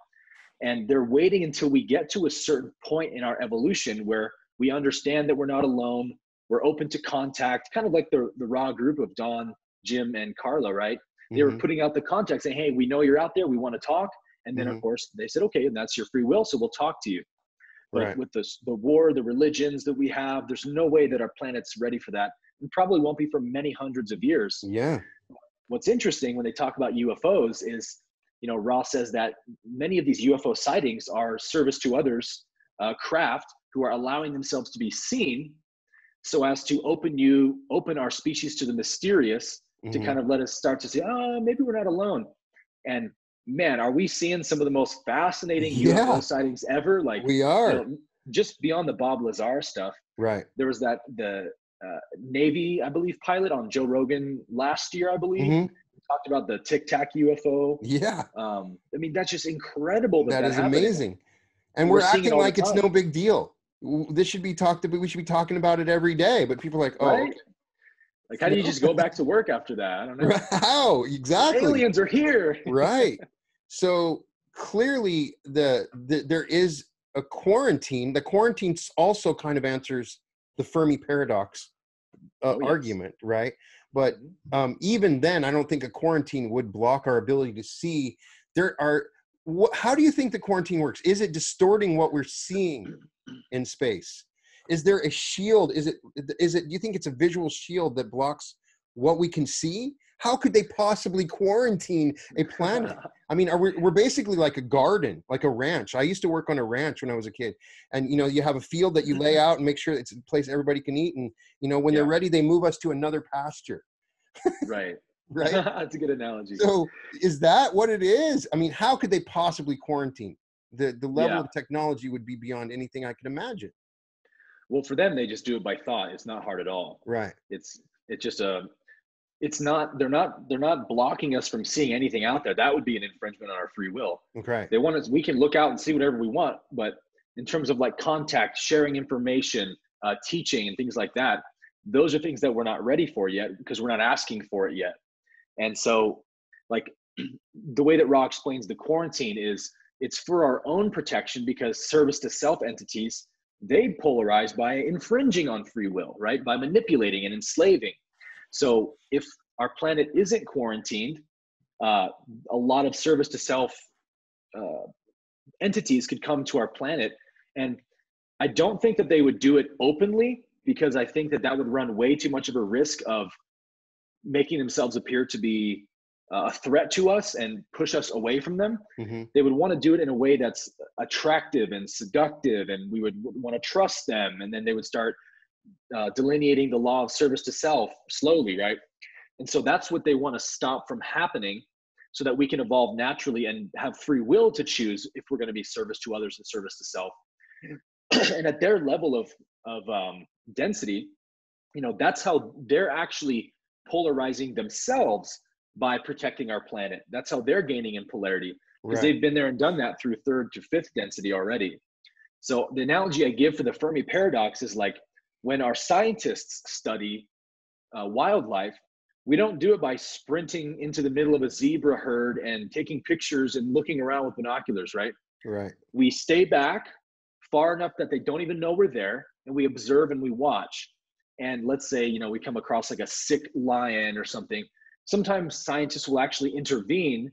And they're waiting until we get to a certain point in our evolution where we understand that we're not alone. We're open to contact, kind of like the Ra group of Don, Jim, and Carla, right? They were putting out the contact saying, hey, we know you're out there. We want to talk. And then, of course, they said, okay, and that's your free will. So we'll talk to you. But with the war, the religions that we have, there's no way that our planet's ready for that. And probably won't be for many hundreds of years. Yeah. What's interesting when they talk about UFOs is, you know, Ra says that many of these UFO sightings are service to others, craft who are allowing themselves to be seen so as to open our species to the mysterious, to kind of let us start to say, oh, maybe we're not alone. And man, are we seeing some of the most fascinating UFO sightings ever? Like, we are. You know, just beyond the Bob Lazar stuff. Right. There was the Navy, I believe, pilot on Joe Rogan last year, I believe. Talked about the Tic Tac UFO. Yeah. I mean, that's just incredible. That is happening. Amazing. And we're acting like it's no big deal. This should be talked about. We should be talking about it every day. But people are like, oh. Right? Like, how do you just go back to work after that? I don't know. How? Exactly. The aliens are here. Right. So clearly there is a quarantine. The quarantine also kind of answers the Fermi Paradox argument, right? But even then, I don't think a quarantine would block our ability to see. How do you think the quarantine works? Is it distorting what we're seeing in space? Is there a shield? Is it, do you think it's a visual shield that blocks what we can see? How could they possibly quarantine a planet? I mean, we're basically like a garden, like a ranch. I used to work on a ranch when I was a kid. And, you know, you have a field that you lay out and make sure it's a place everybody can eat. And, you know, when they're ready, they move us to another pasture. Right. Right. That's a good analogy. So is that what it is? I mean, how could they possibly quarantine? The level of technology would be beyond anything I could imagine. Well, for them, they just do it by thought. It's not hard at all. Right. It's just it's not, they're not blocking us from seeing anything out there. That would be an infringement on our free will. Okay. They want us, we can look out and see whatever we want, but in terms of like contact, sharing information, teaching and things like that, those are things that we're not ready for yet because we're not asking for it yet. And so like the way that Ra explains the quarantine is it's for our own protection because service to self entities, they polarize by infringing on free will, right? By manipulating and enslaving. So if our planet isn't quarantined, a lot of service to self entities could come to our planet. And I don't think that they would do it openly because I think that that would run way too much of a risk of making themselves appear to be a threat to us and push us away from them. Mm-hmm. They would want to do it in a way that's attractive and seductive, and we would want to trust them. And then they would start delineating the law of service to self slowly, right? And so that's what they want to stop from happening so that we can evolve naturally and have free will to choose if we're going to be service to others and service to self. And at their level of density, you know, that's how they're actually polarizing themselves by protecting our planet. That's how they're gaining in polarity because they've been there and done that through 3rd to 5th density already. So the analogy I give for the Fermi Paradox is like when our scientists study wildlife, we don't do it by sprinting into the middle of a zebra herd and taking pictures and looking around with binoculars, right? Right. We stay back far enough that they don't even know we're there, and we observe and we watch. And let's say, you know, we come across like a sick lion or something. Sometimes scientists will actually intervene,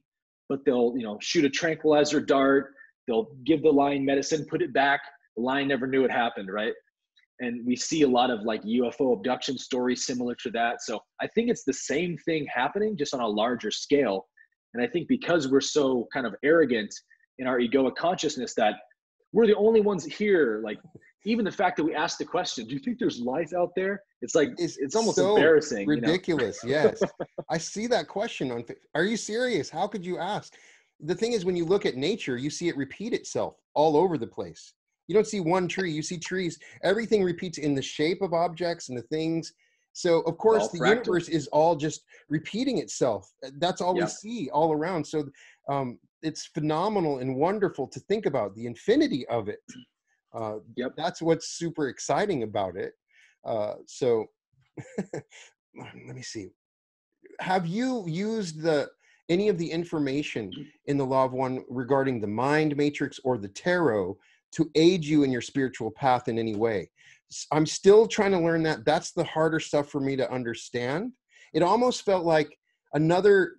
but they'll, you know, shoot a tranquilizer dart. They'll give the lion medicine, put it back. The lion never knew it happened, right? And we see a lot of like UFO abduction stories similar to that. So I think it's the same thing happening just on a larger scale. And I think because we're so kind of arrogant in our egoic consciousness that we're the only ones here, like even the fact that we asked the question, do you think there's life out there? It's like, it's almost so embarrassing. Ridiculous. You know? Yes. I see that question on, are you serious? How could you ask? The thing is, when you look at nature, you see it repeat itself all over the place. You don't see one tree, you see trees. Everything repeats in the shape of objects and the things. So of course the universe is all just repeating itself. That's all we see all around. So it's phenomenal and wonderful to think about the infinity of it. That's what's super exciting about it. So let me see. Have you used any of the information in the Law of One regarding the mind matrix or the tarot to aid you in your spiritual path in any way? I'm still trying to learn that. That's the harder stuff for me to understand. It almost felt like another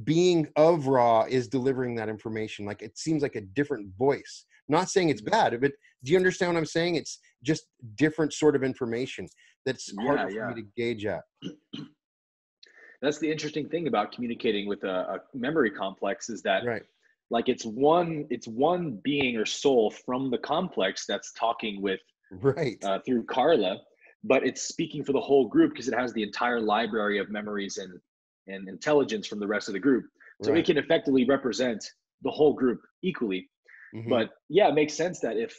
being of Ra is delivering that information. Like it seems like a different voice. Not saying it's bad, but do you understand what I'm saying? It's just different sort of information that's harder for me to gauge at. That's the interesting thing about communicating with a memory complex is that like it's one being or soul from the complex that's talking with through Carla, but it's speaking for the whole group because it has the entire library of memories and intelligence from the rest of the group. So it can effectively represent the whole group equally. Mm-hmm. But yeah, it makes sense that if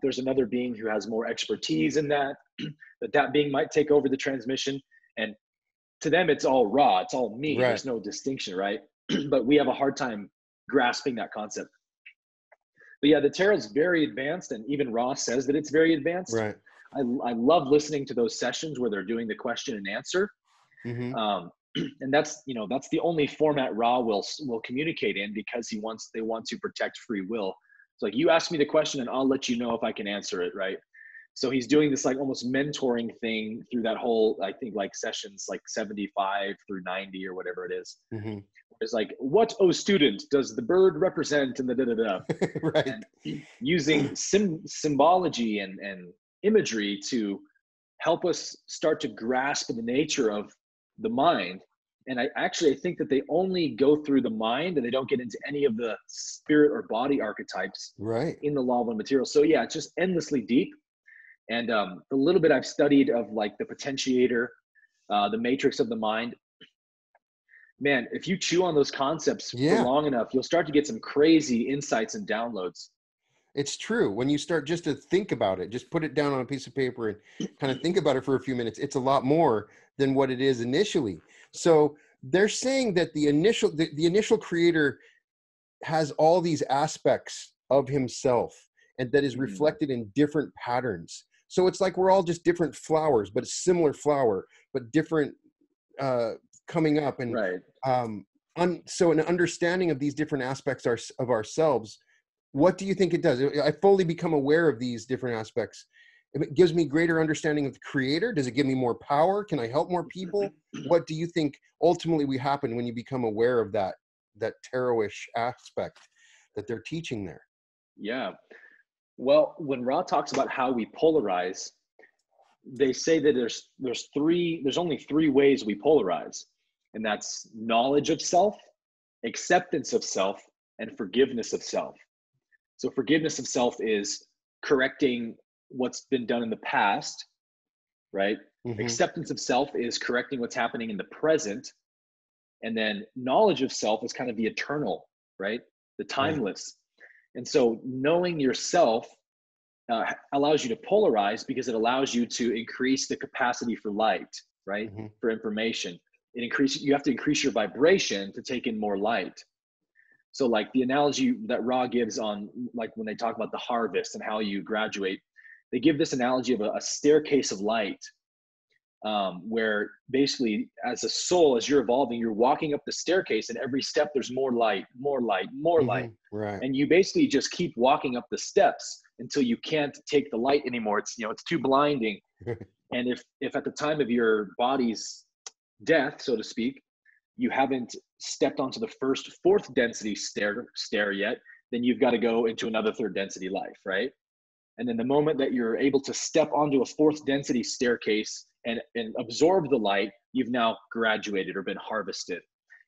there's another being who has more expertise in that, that being might take over the transmission. And to them, it's all Ra, it's all me. There's no distinction, right? But we have a hard time grasping that concept. But yeah, the tarot's very advanced, and even Ra says that it's very advanced. Right. I love listening to those sessions where they're doing the question and answer. Mm-hmm. And that's the only format Ra will communicate in because they want to protect free will. It's like, you ask me the question and I'll let you know if I can answer it, right? So he's doing this like almost mentoring thing through that whole, I think like sessions like 75 through 90 or whatever it is. Mm-hmm. It's like, what, oh student, does the bird represent, and the da-da-da. Right. And using symbology and imagery to help us start to grasp the nature of the mind. And I think that they only go through the mind and they don't get into any of the spirit or body archetypes Right. in the law of material. So yeah, it's just endlessly deep. And the little bit I've studied of like the potentiator, the matrix of the mind, man, if you chew on those concepts for long enough, you'll start to get some crazy insights and downloads. It's true. When you start just to think about it, just put it down on a piece of paper and kind of think about it for a few minutes, it's a lot more than what it is initially. So they're saying that the initial creator has all these aspects of himself and that is reflected in different patterns. So it's like we're all just different flowers, but a similar flower, but different coming up. And so an understanding of these different aspects of ourselves, what do you think it does? I fully become aware of these different aspects. It gives me greater understanding of the creator. Does it give me more power? Can I help more people? What do you think ultimately will happen when you become aware of that tarot-ish aspect that they're teaching there? Yeah. Well, when Ra talks about how we polarize, they say that there's only three ways we polarize, and that's knowledge of self, acceptance of self, and forgiveness of self. So forgiveness of self is correcting what's been done in the past, right? Acceptance of self is correcting what's happening in the present. And then knowledge of self is kind of the eternal, right? The timeless. And so knowing yourself allows you to polarize because it allows you to increase the capacity for light, right? For information. You have to increase your vibration to take in more light. So like the analogy that Ra gives on, like when they talk about the harvest and how you graduate, they give this analogy of a staircase of light, where basically as a soul, as you're evolving, you're walking up the staircase and every step there's more light, more light, more light. Right. And you basically just keep walking up the steps until you can't take the light anymore. It's, it's too blinding. And if at the time of your body's death, so to speak, you haven't stepped onto the fourth density stair yet, then you've got to go into another third density life, right? And then the moment that you're able to step onto a fourth density staircase and absorb the light, you've now graduated or been harvested.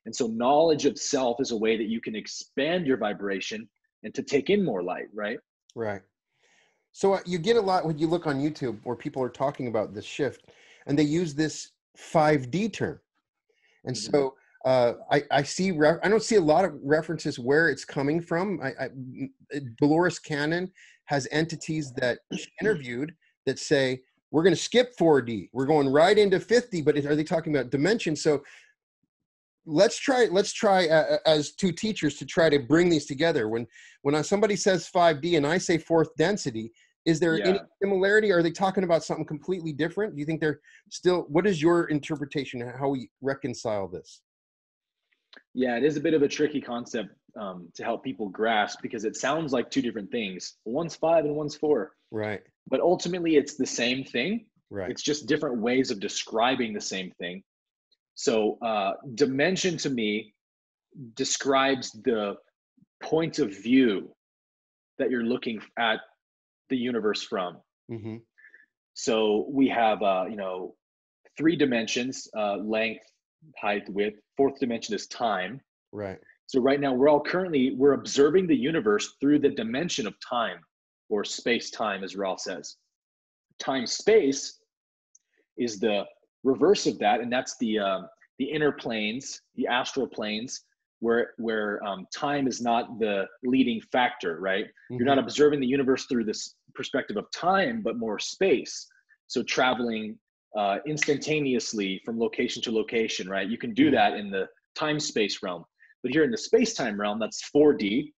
And so knowledge of self is a way that you can expand your vibration and to take in more light, right? Right. So you get a lot when you look on YouTube where people are talking about this shift and they use this 5D term. And so I see, I don't see a lot of references where it's coming from. Dolores Cannon has entities that she interviewed that say, we're going to skip 4D. We're going right into 50, but are they talking about dimensions? So let's try as two teachers to try to bring these together. When somebody says 5D and I say fourth density, is there any similarity? Are they talking about something completely different? Do you think they're still, what is your interpretation of how we reconcile this? Yeah, it is a bit of a tricky concept to help people grasp because it sounds like two different things. One's 5 and one's 4. Right. But ultimately it's the same thing. Right. It's just different ways of describing the same thing. So dimension to me describes the point of view that you're looking at the universe from. So we have, 3 dimensions, length, height, width. 4th dimension is time. Right. So right now we're observing the universe through the dimension of time, or space-time, as Raul says. Time-space is the reverse of that, and that's the inner planes, the astral planes, where time is not the leading factor, right? You're not observing the universe through this perspective of time, but more space. So traveling instantaneously from location to location, right? You can do that in the time-space realm. But here in the space-time realm, that's 4D.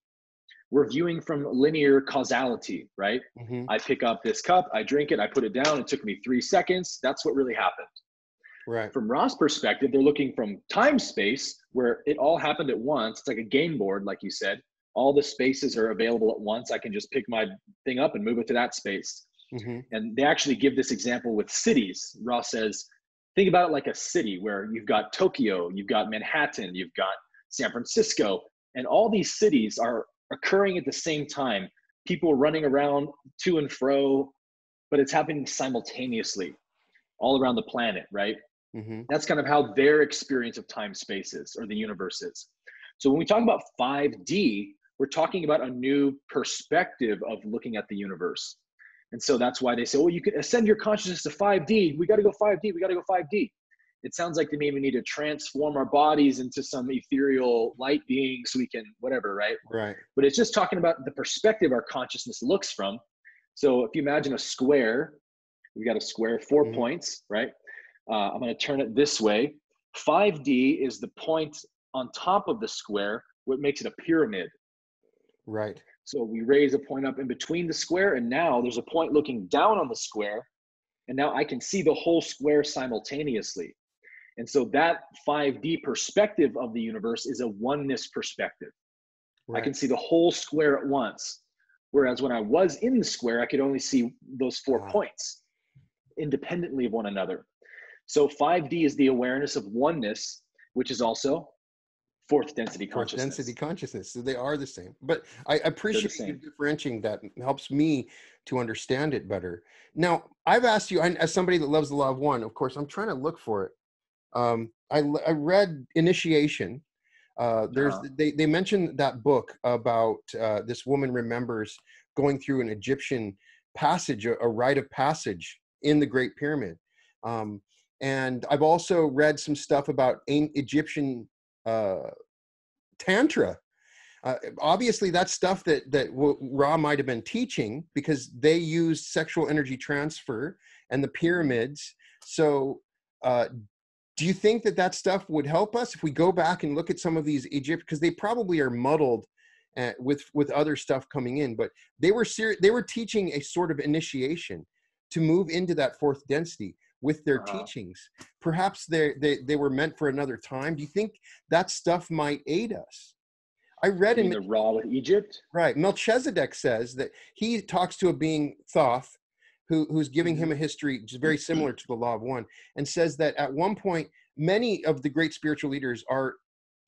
We're viewing from linear causality, right? I pick up this cup, I drink it, I put it down, it took me 3 seconds. That's what really happened. Right. From Ra's perspective, they're looking from time-space, where it all happened at once. It's like a game board, like you said. All the spaces are available at once. I can just pick my thing up and move it to that space. And they actually give this example with cities. Ra says, think about it like a city where you've got Tokyo, you've got Manhattan, you've got San Francisco, and all these cities are occurring at the same time. People running around to and fro, but it's happening simultaneously all around the planet, right? Mm-hmm. That's kind of how their experience of time space is, or the universe is. So when we talk about 5D, we're talking about a new perspective of looking at the universe. And so that's why they say, oh, you can ascend your consciousness to 5D. We got to go 5D. We got to go 5D. It sounds like they maybe need to transform our bodies into some ethereal light being so we can whatever, right? Right. But it's just talking about the perspective our consciousness looks from. So if you imagine a square, we got a square, 4 Mm-hmm. points, right? I'm going to turn it this way. 5D is the point on top of the square, what makes it a pyramid. Right. So we raise a point up in between the square, and now there's a point looking down on the square, and now I can see the whole square simultaneously. And so that 5D perspective of the universe is a oneness perspective. Right. I can see the whole square at once. Whereas when I was in the square, I could only see those 4 points independently of one another. So 5D is the awareness of oneness, which is also fourth density consciousness. Fourth density consciousness. So they are the same. But I appreciate you differentiating that. It helps me to understand it better. Now, I've asked you, as somebody that loves the law of one, of course, I'm trying to look for it. I read Initiation. They mentioned that book about this woman remembers going through an Egyptian passage, a rite of passage in the Great Pyramid. And I've also read some stuff about Egyptian Tantra. Obviously, that's stuff that Ra might have been teaching, because they used sexual energy transfer and the pyramids. So do you think that stuff would help us if we go back and look at some of these Egypt, because they probably are muddled with other stuff coming in, but they were teaching a sort of initiation to move into that fourth density with their teachings. Perhaps they were meant for another time. Do you think that stuff might aid us? I read in the Ra with Egypt. Right. Melchizedek says that he talks to a being, Thoth, who's giving him a history just very similar to the law of one, and says that at one point, many of the great spiritual leaders are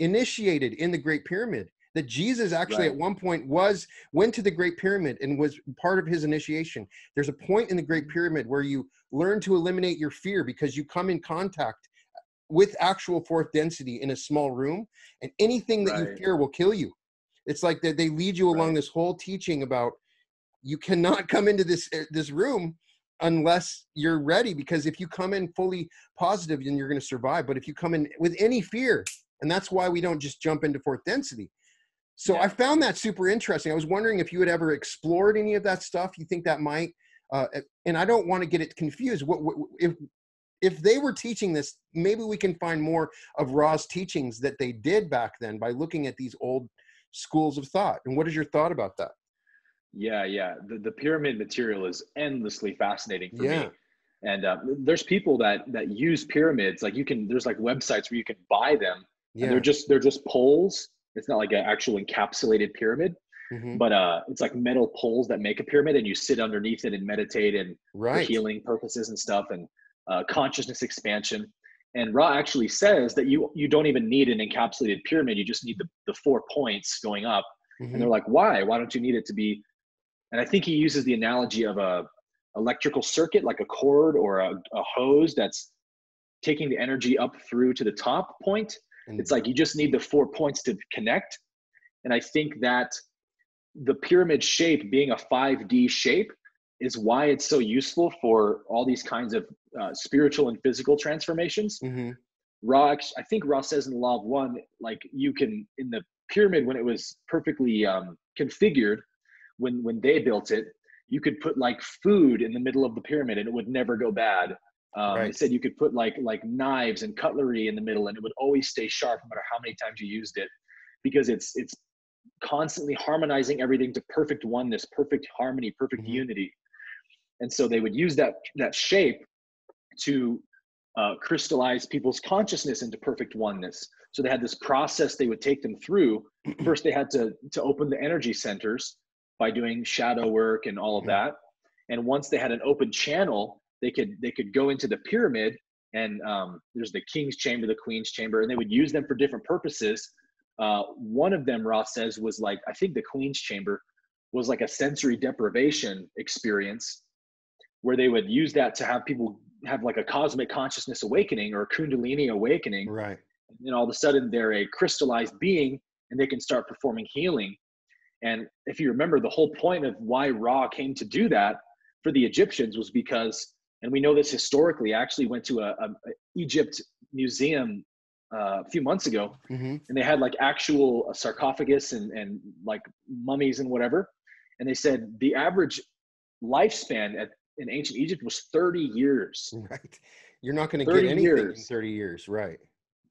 initiated in the Great Pyramid. That Jesus actually at one point went to the Great Pyramid and was part of his initiation. There's a point in the Great Pyramid where you learn to eliminate your fear, because you come in contact with actual fourth density in a small room, and anything that you fear will kill you. It's like they lead you along this whole teaching about you cannot come into this room unless you're ready, because if you come in fully positive, then you're going to survive. But if you come in with any fear, and that's why we don't just jump into fourth density. So I found that super interesting. I was wondering if you had ever explored any of that stuff. You think that might, and I don't want to get it confused. If they were teaching this, maybe we can find more of Ra's teachings that they did back then by looking at these old schools of thought. And what is your thought about that? Yeah. The pyramid material is endlessly fascinating for me. And there's people that use pyramids. Like there's like websites where you can buy them. And they're just poles. It's not like an actual encapsulated pyramid, but it's like metal poles that make a pyramid, and you sit underneath it and meditate, and for healing purposes and stuff, and consciousness expansion. And Ra actually says that you don't even need an encapsulated pyramid. You just need the 4 points going up. And they're like, why? Why don't you need it to be? And I think he uses the analogy of a electrical circuit, like a cord or a hose that's taking the energy up through to the top point. It's like you just need the 4 points to connect. And I think that the pyramid shape, being a 5D shape, is why it's so useful for all these kinds of spiritual and physical transformations. I think Ra says in the law of one, like you can, in the pyramid, when it was perfectly configured, when they built it, you could put like food in the middle of the pyramid and it would never go bad. They said you could put like knives and cutlery in the middle, and it would always stay sharp no matter how many times you used it, because it's constantly harmonizing everything to perfect oneness, perfect harmony, perfect unity. And so they would use that shape to crystallize people's consciousness into perfect oneness. So they had this process they would take them through. First, they had to open the energy centers by doing shadow work and all of that. And once they had an open channel, they could go into the pyramid, and there's the king's chamber, the queen's chamber, and they would use them for different purposes. One of them, Ross says, was like, I think the queen's chamber was like a sensory deprivation experience. where they would use that to have people have like a cosmic consciousness awakening or a Kundalini awakening. Right. And then all of a sudden they're a crystallized being and they can start performing healing. And if you remember, the whole point of why Ra came to do that for the Egyptians was because, and we know this historically, I actually went to a Egypt museum a few months ago, and they had like actual sarcophagus and like mummies and whatever. And they said the average lifespan in ancient Egypt was 30 years. Right. You're not going to get anything in 30 years. Right.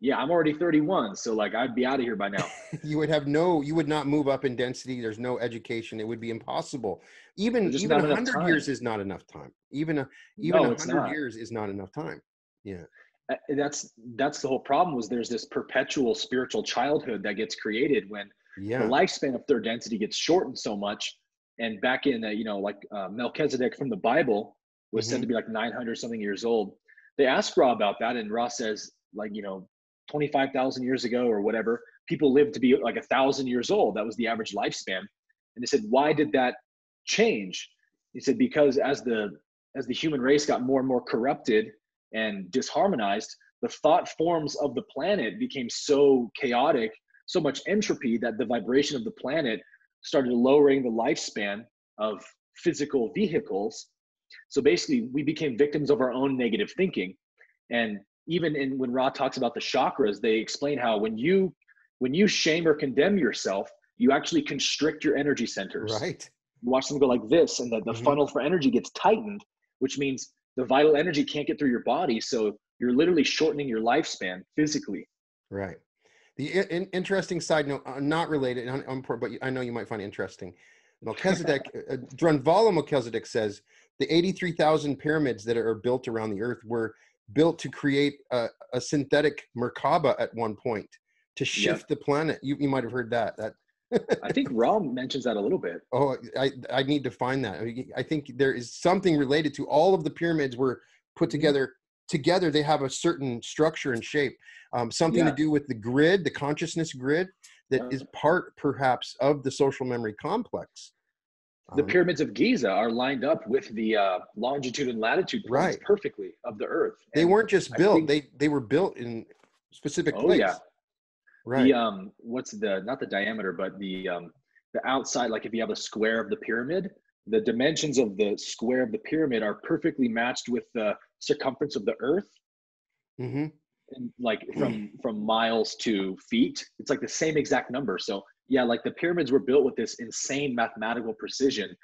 Yeah, I'm already 31, so like I'd be out of here by now. You would not move up in density. There's no education. It would be impossible. Even 100 years is not enough time. Even 100 years is not enough time. Yeah. That's the whole problem, was there's this perpetual spiritual childhood that gets created when the lifespan of third density gets shortened so much. And back in, Melchizedek from the Bible was said to be like 900 something years old. They asked Ra about that, and Ra says, 25,000 years ago or whatever, people lived to be like 1,000 years old. That was the average lifespan. And they said, why did that change? He said, because as the human race got more and more corrupted and disharmonized, the thought forms of the planet became so chaotic, so much entropy, that the vibration of the planet started lowering the lifespan of physical vehicles. So basically we became victims of our own negative thinking. And even when Ra talks about the chakras, they explain how when you shame or condemn yourself, you actually constrict your energy centers. Right. You watch them go like this, and the funnel for energy gets tightened, which means the vital energy can't get through your body. So you're literally shortening your lifespan physically. Right. The interesting side note, not related, but I know you might find it interesting. Melchizedek, Drunvala Melchizedek says the 83,000 pyramids that are built around the earth were built to create a synthetic Merkaba at one point to shift the planet. You might have heard that. I think Ra mentions that a little bit. Oh, I need to find that. I think there is something related to all of the pyramids were put together. Together, they have a certain structure and shape. Something to do with the grid, the consciousness grid, that is part, perhaps, of the social memory complex. The pyramids of Giza are lined up with the longitude and latitude points perfectly of the Earth. They weren't just built; they were built in specific place. Yeah. Right. The what's not the diameter, but the outside, like if you have a square of the pyramid, the dimensions of the square of the pyramid are perfectly matched with the circumference of the Earth. And like from miles to feet, it's like the same exact number. So yeah, like the pyramids were built with this insane mathematical precision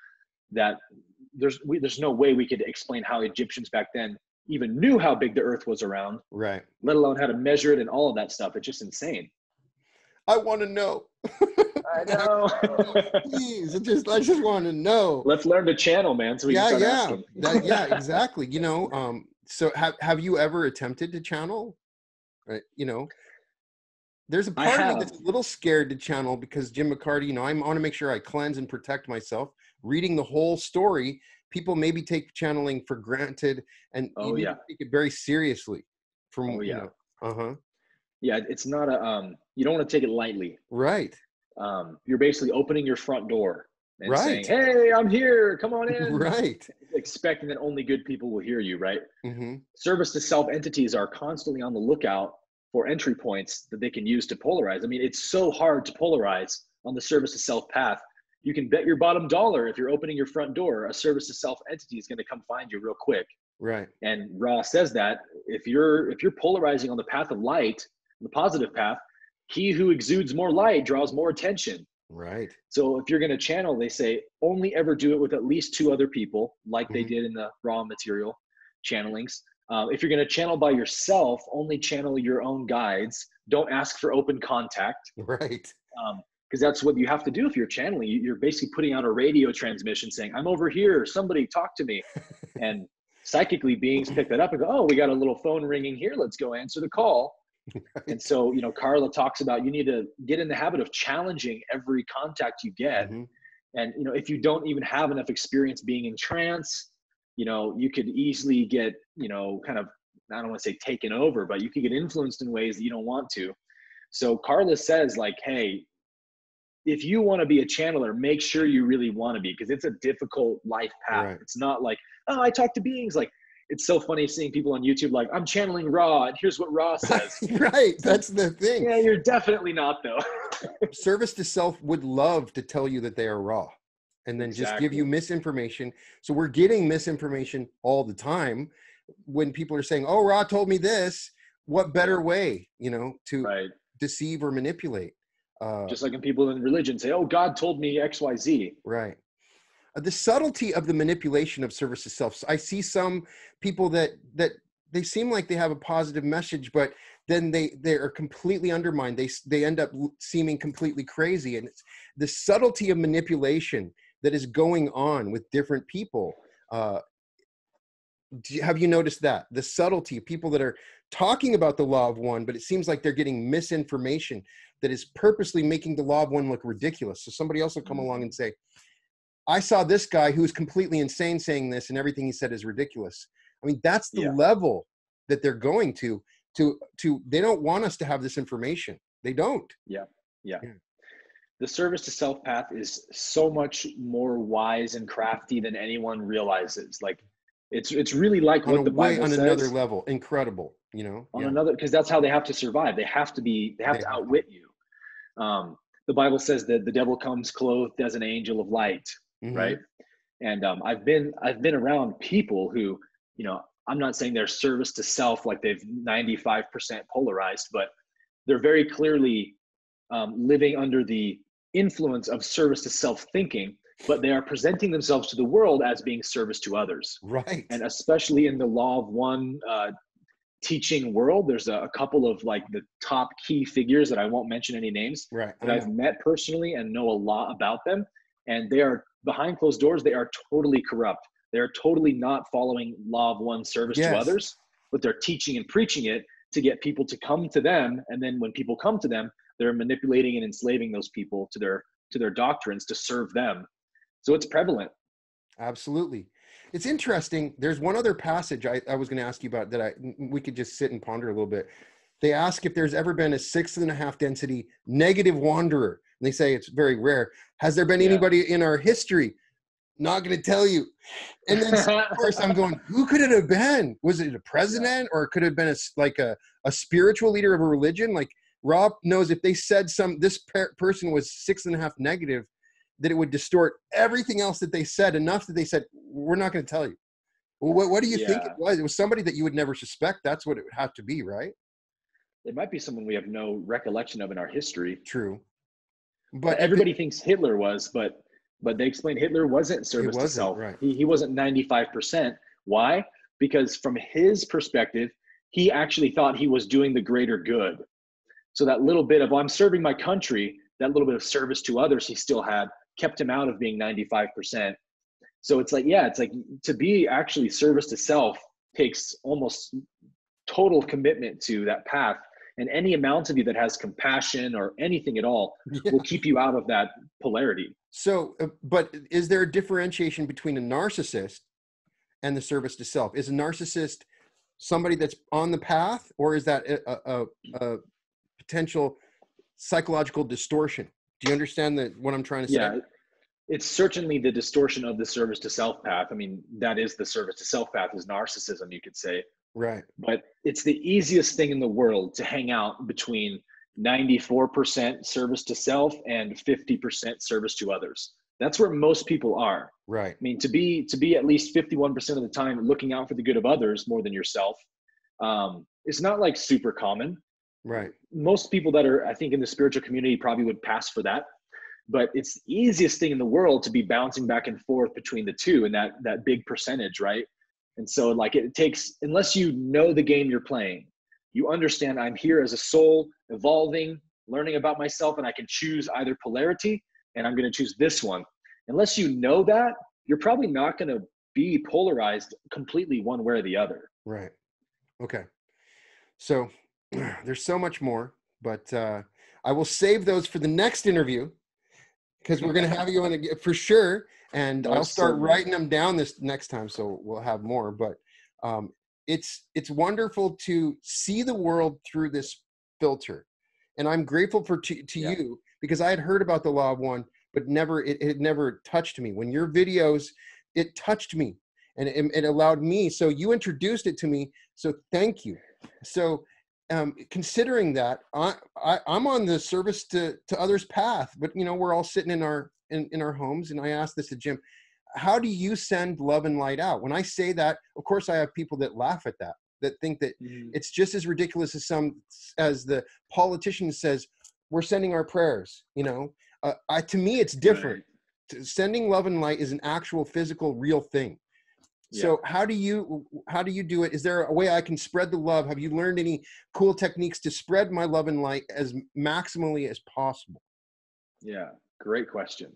that there's no way we could explain how Egyptians back then even knew how big the Earth was around, right? Let alone how to measure it and all of that stuff. It's just insane. I want to know. I know. Please, I just want to know. Let's learn to channel, man. So we can start asking. Exactly. So have you ever attempted to channel? Right. There's a part of me that's a little scared to channel because Jim McCarty, I want to make sure I cleanse and protect myself. Reading the whole story, people maybe take channeling for granted, and you need to take it very seriously. Yeah, it's not you don't want to take it lightly. Right. You're basically opening your front door and saying, "Hey, I'm here. Come on in." Right. Expecting that only good people will hear you, right? Service to self entities are constantly on the lookout for entry points that they can use to polarize. I mean, it's so hard to polarize on the service to self path. You can bet your bottom dollar if you're opening your front door, a service to self entity is going to come find you real quick. Right. And Ra says that if you're polarizing on the path of light, the positive path, he who exudes more light draws more attention. Right. So if you're going to channel, they say only ever do it with at least 2 other people, like they did in the raw material channelings. If you're going to channel by yourself, only channel your own guides. Don't ask for open contact. Right. Because that's what you have to do if you're channeling. You're basically putting out a radio transmission saying, "I'm over here. Somebody talk to me." And psychically beings pick that up and go, "Oh, we got a little phone ringing here. Let's go answer the call." Right. And so, Carla talks about you need to get in the habit of challenging every contact you get. And, if you don't even have enough experience being in trance, you could easily get, kind of, I don't want to say taken over, but you could get influenced in ways that you don't want to. So Carla says like, hey, if you want to be a channeler, make sure you really want to be, because it's a difficult life path. Right. It's not like, oh, I talk to beings. Like, it's so funny seeing people on YouTube like, I'm channeling Ra, and here's what Ra says. Right. That's the thing. Yeah, you're definitely not, though. Service to self would love to tell you that they are Ra, and then just give you misinformation. So we're getting misinformation all the time when people are saying, oh, Ra told me this. What better way, to deceive or manipulate? Just like when people in religion say, oh, God told me X, Y, Z. Right. The subtlety of the manipulation of service to self. I see some people that they seem like they have a positive message, but then they are completely undermined. They end up seeming completely crazy. And it's the subtlety of manipulation that is going on with different people. Have you noticed that? The subtlety of people that are talking about the law of one, but it seems like they're getting misinformation that is purposely making the law of one look ridiculous. So somebody else will come along and say, I saw this guy who's completely insane saying this, and everything he said is ridiculous. I mean, that's the level that they're going to, they don't want us to have this information. They don't. Yeah. The service to self path is so much more wise and crafty than anyone realizes. Like, it's really like what the Bible says. On another level, incredible, another, because that's how they have to survive. They have to outwit you. The Bible says that the devil comes clothed as an angel of light, right? And I've been around people who, I'm not saying they're service to self, like they've 95% polarized, but they're very clearly living under the influence of service to self thinking, but they are presenting themselves to the world as being service to others. Right. And especially in the law of one teaching world, there's a couple of like the top key figures that I won't mention any names, that I've met personally and know a lot about them. And they are behind closed doors. They are totally corrupt. They're totally not following law of one service to others, but they're teaching and preaching it to get people to come to them. And then when people come to them, they're manipulating and enslaving those people to their doctrines to serve them. So it's prevalent. Absolutely. It's interesting. There's one other passage I was going to ask you about that we could just sit and ponder a little bit. They ask if there's ever been a 6.5 density negative wanderer. And they say it's very rare. Has there been anybody in our history? Not going to tell you. And then of course I'm going, who could it have been? Was it a president, or could it have been a spiritual leader of a religion? Like, Rob knows if they said this person was 6.5 negative, that it would distort everything else that they said enough that they said, we're not going to tell you. Well, what do you think it was? It was somebody that you would never suspect. That's what it would have to be, right? It might be someone we have no recollection of in our history. True. But everybody thinks Hitler was, but they explained Hitler wasn't service to self. Right. He wasn't 95%. Why? Because from his perspective, he actually thought he was doing the greater good. So that little bit of, I'm serving my country, that little bit of service to others he still had, kept him out of being 95%. So it's like to be actually service to self takes almost total commitment to that path. And any amount of you that has compassion or anything at all will keep you out of that polarity. So, but is there a differentiation between a narcissist and the service to self? Is a narcissist somebody that's on the path, or is that a potential psychological distortion? Do you understand what I'm trying to say? Yeah, it's certainly the distortion of the service to self path. I mean, that is the service to self path, is narcissism, you could say. Right. But it's the easiest thing in the world to hang out between 94% service to self and 50% service to others. That's where most people are. Right. I mean, to be at least 51% of the time looking out for the good of others more than yourself, it's not like super common. Right. Most people that are, I think, in the spiritual community probably would pass for that. But it's the easiest thing in the world to be bouncing back and forth between the two, and that big percentage, right? And so like it takes, unless you know the game you're playing, you understand I'm here as a soul, evolving, learning about myself, and I can choose either polarity, and I'm going to choose this one. Unless you know that, you're probably not going to be polarized completely one way or the other. Right. Okay. So there's so much more, but I will save those for the next interview, because we're going to have you on for sure. And I'll start writing them down this next time, so we'll have more. But it's wonderful to see the world through this filter. And I'm grateful to you, because I had heard about the Law of One, but it had never touched me. When your videos, it touched me, and it allowed me. So you introduced it to me. So thank you. So considering that, I'm on the service to others path, but we're all sitting in our homes, and I asked this to Jim: how do you send love and light out? When I say that, of course, I have people that laugh at that think that it's just as ridiculous as the politician says, we're sending our prayers. To me, it's different. Right. Sending love and light is an actual physical, real thing. So how do you do it? Is there a way I can spread the love? Have you learned any cool techniques to spread my love and light as maximally as possible? Yeah, great question.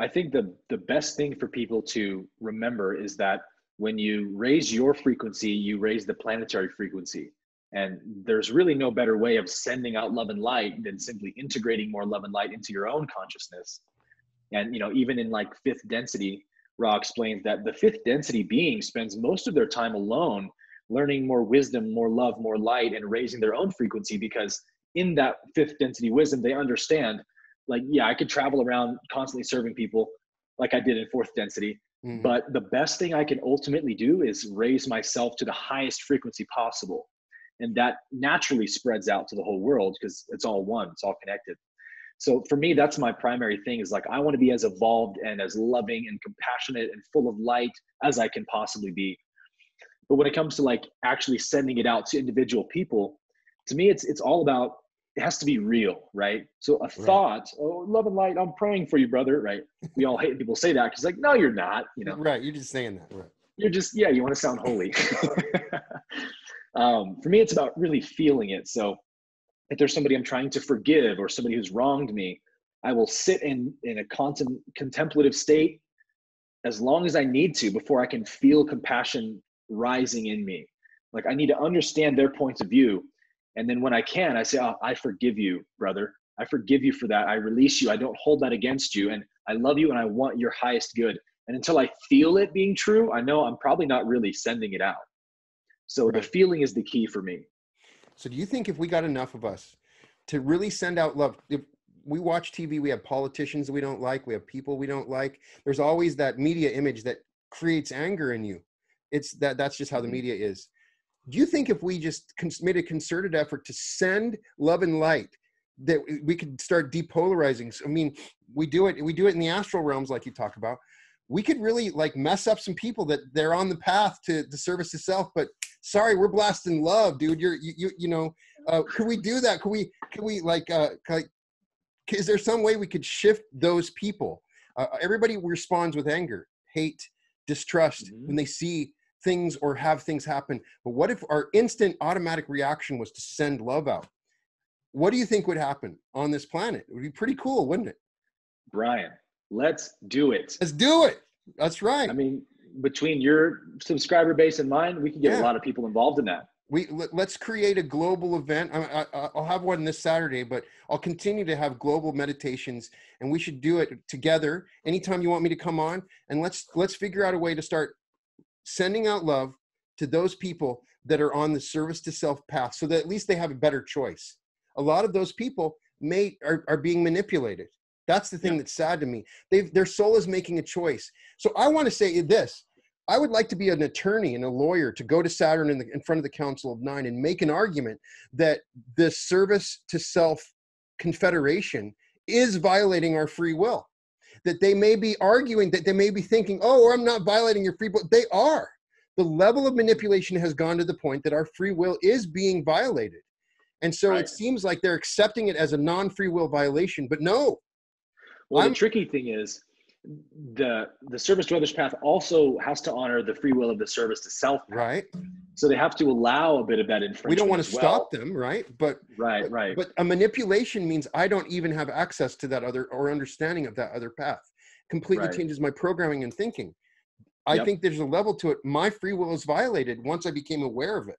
I think the best thing for people to remember is that when you raise your frequency, you raise the planetary frequency. And there's really no better way of sending out love and light than simply integrating more love and light into your own consciousness. And, even in like fifth density, Ra explains that the fifth density being spends most of their time alone, learning more wisdom, more love, more light, and raising their own frequency, because in that fifth density wisdom, they understand, like, yeah, I could travel around constantly serving people like I did in fourth density. Mm-hmm. But the best thing I can ultimately do is raise myself to the highest frequency possible. And that naturally spreads out to the whole world, because it's all one, it's all connected. So for me, that's my primary thing, is like, I want to be as evolved and as loving and compassionate and full of light as I can possibly be. But when it comes to like actually sending it out to individual people, to me, it's all about, it has to be real, right? So a thought, oh, love and light, I'm praying for you, brother, right? We all hate when people say that, because like, no, you're not, Right, you're just saying that, right? You're just, you want to sound holy. For me, it's about really feeling it. So if there's somebody I'm trying to forgive, or somebody who's wronged me, I will sit in a contemplative state as long as I need to before I can feel compassion rising in me. Like, I need to understand their points of view. And then when I can, I say, oh, I forgive you, brother. I forgive you for that. I release you. I don't hold that against you. And I love you, and I want your highest good. And until I feel it being true, I know I'm probably not really sending it out. So the feeling is the key for me. So do you think if we got enough of us to really send out love, if we watch TV, we have politicians we don't like, we have people we don't like, there's always that media image that creates anger in you. That's just how the media is. Do you think if we just made a concerted effort to send love and light, that we could start depolarizing? I mean, we do it in the astral realms, like you talk about. We could really like mess up some people that they're on the path to the service to self, but sorry, we're blasting love, dude. Could we do that? Could we like, is there some way we could shift those people? Everybody responds with anger, hate, distrust when they see things or have things happen. But what if our instant automatic reaction was to send love out? What do you think would happen on this planet? It would be pretty cool, wouldn't it? Brian, let's do it. Let's do it. That's right. I mean, between your subscriber base and mine, we can get a lot of people involved in that. Let's create a global event. I'll have one this Saturday, but I'll continue to have global meditations, and we should do it together anytime you want me to come on. And let's figure out a way to start sending out love to those people that are on the service to self path, so that at least they have a better choice. A lot of those people are being manipulated. That's the thing that's sad to me. Their soul is making a choice. So I want to say this. I would like to be an attorney and a lawyer to go to Saturn in front of the Council of Nine and make an argument that the service to self confederation is violating our free will. That they may be arguing, that they may be thinking, oh, I'm not violating your free will. They are. The level of manipulation has gone to the point that our free will is being violated. And so it seems like they're accepting it as a non-free will violation, but no. Well, the tricky thing is the service to others path also has to honor the free will of the service to self path. Right. So they have to allow a bit of that infringement. We don't want to stop them, right? But a manipulation means I don't even have access to that other or understanding of that other path. Completely changes my programming and thinking. I think there's a level to it. My free will is violated once I became aware of it.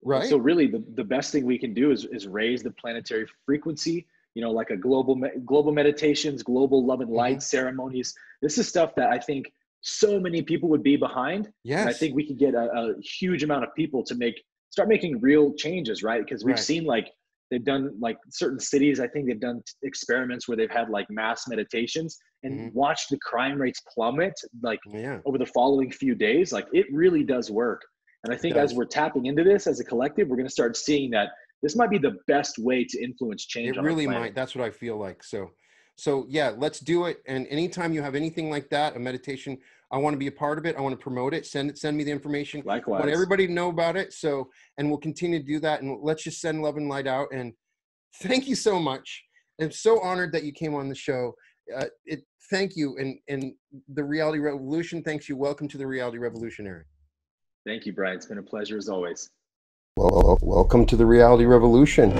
Right. So really the best thing we can do is raise the planetary frequency, like a global meditations, global love and light ceremonies. This is stuff that I think so many people would be behind. Yes. And I think we could get a huge amount of people to make start making real changes, right? Because we've seen like they've done like certain cities, I think they've done experiments where they've had like mass meditations and watched the crime rates plummet like over the following few days. Like it really does work. And I think as we're tapping into this as a collective, we're going to start seeing that this might be the best way to influence change. It really might. That's what I feel like. So yeah, let's do it. And anytime you have anything like that, a meditation, I want to be a part of it. I want to promote it. Send me the information. Likewise. I want everybody to know about it. So, and we'll continue to do that. And let's just send love and light out. And thank you so much. I'm so honored that you came on the show. Thank you. And the Reality Revolution thanks you. Welcome to the Reality Revolutionary. Thank you, Brian. It's been a pleasure as always. Well, welcome to the Reality Revolution.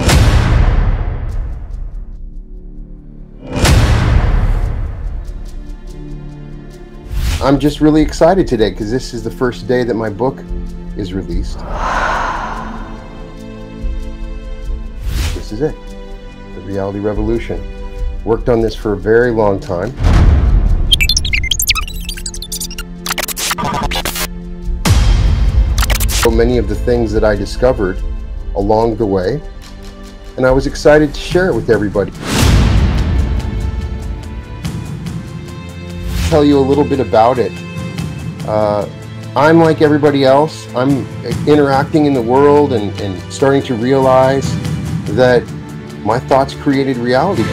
I'm just really excited today because this is the first day that my book is released. This is it, the Reality Revolution. Worked on this for a very long time. So many of the things that I discovered along the way, and I was excited to share it with everybody. Tell you a little bit about it. I'm like everybody else. I'm interacting in the world and starting to realize that my thoughts created reality.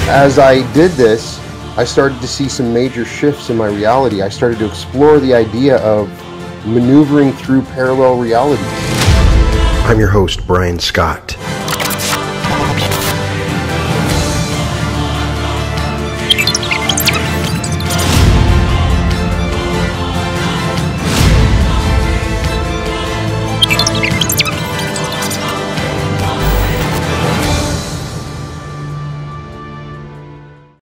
As I did this, I started to see some major shifts in my reality. I started to explore the idea of maneuvering through parallel realities. I'm your host, Brian Scott.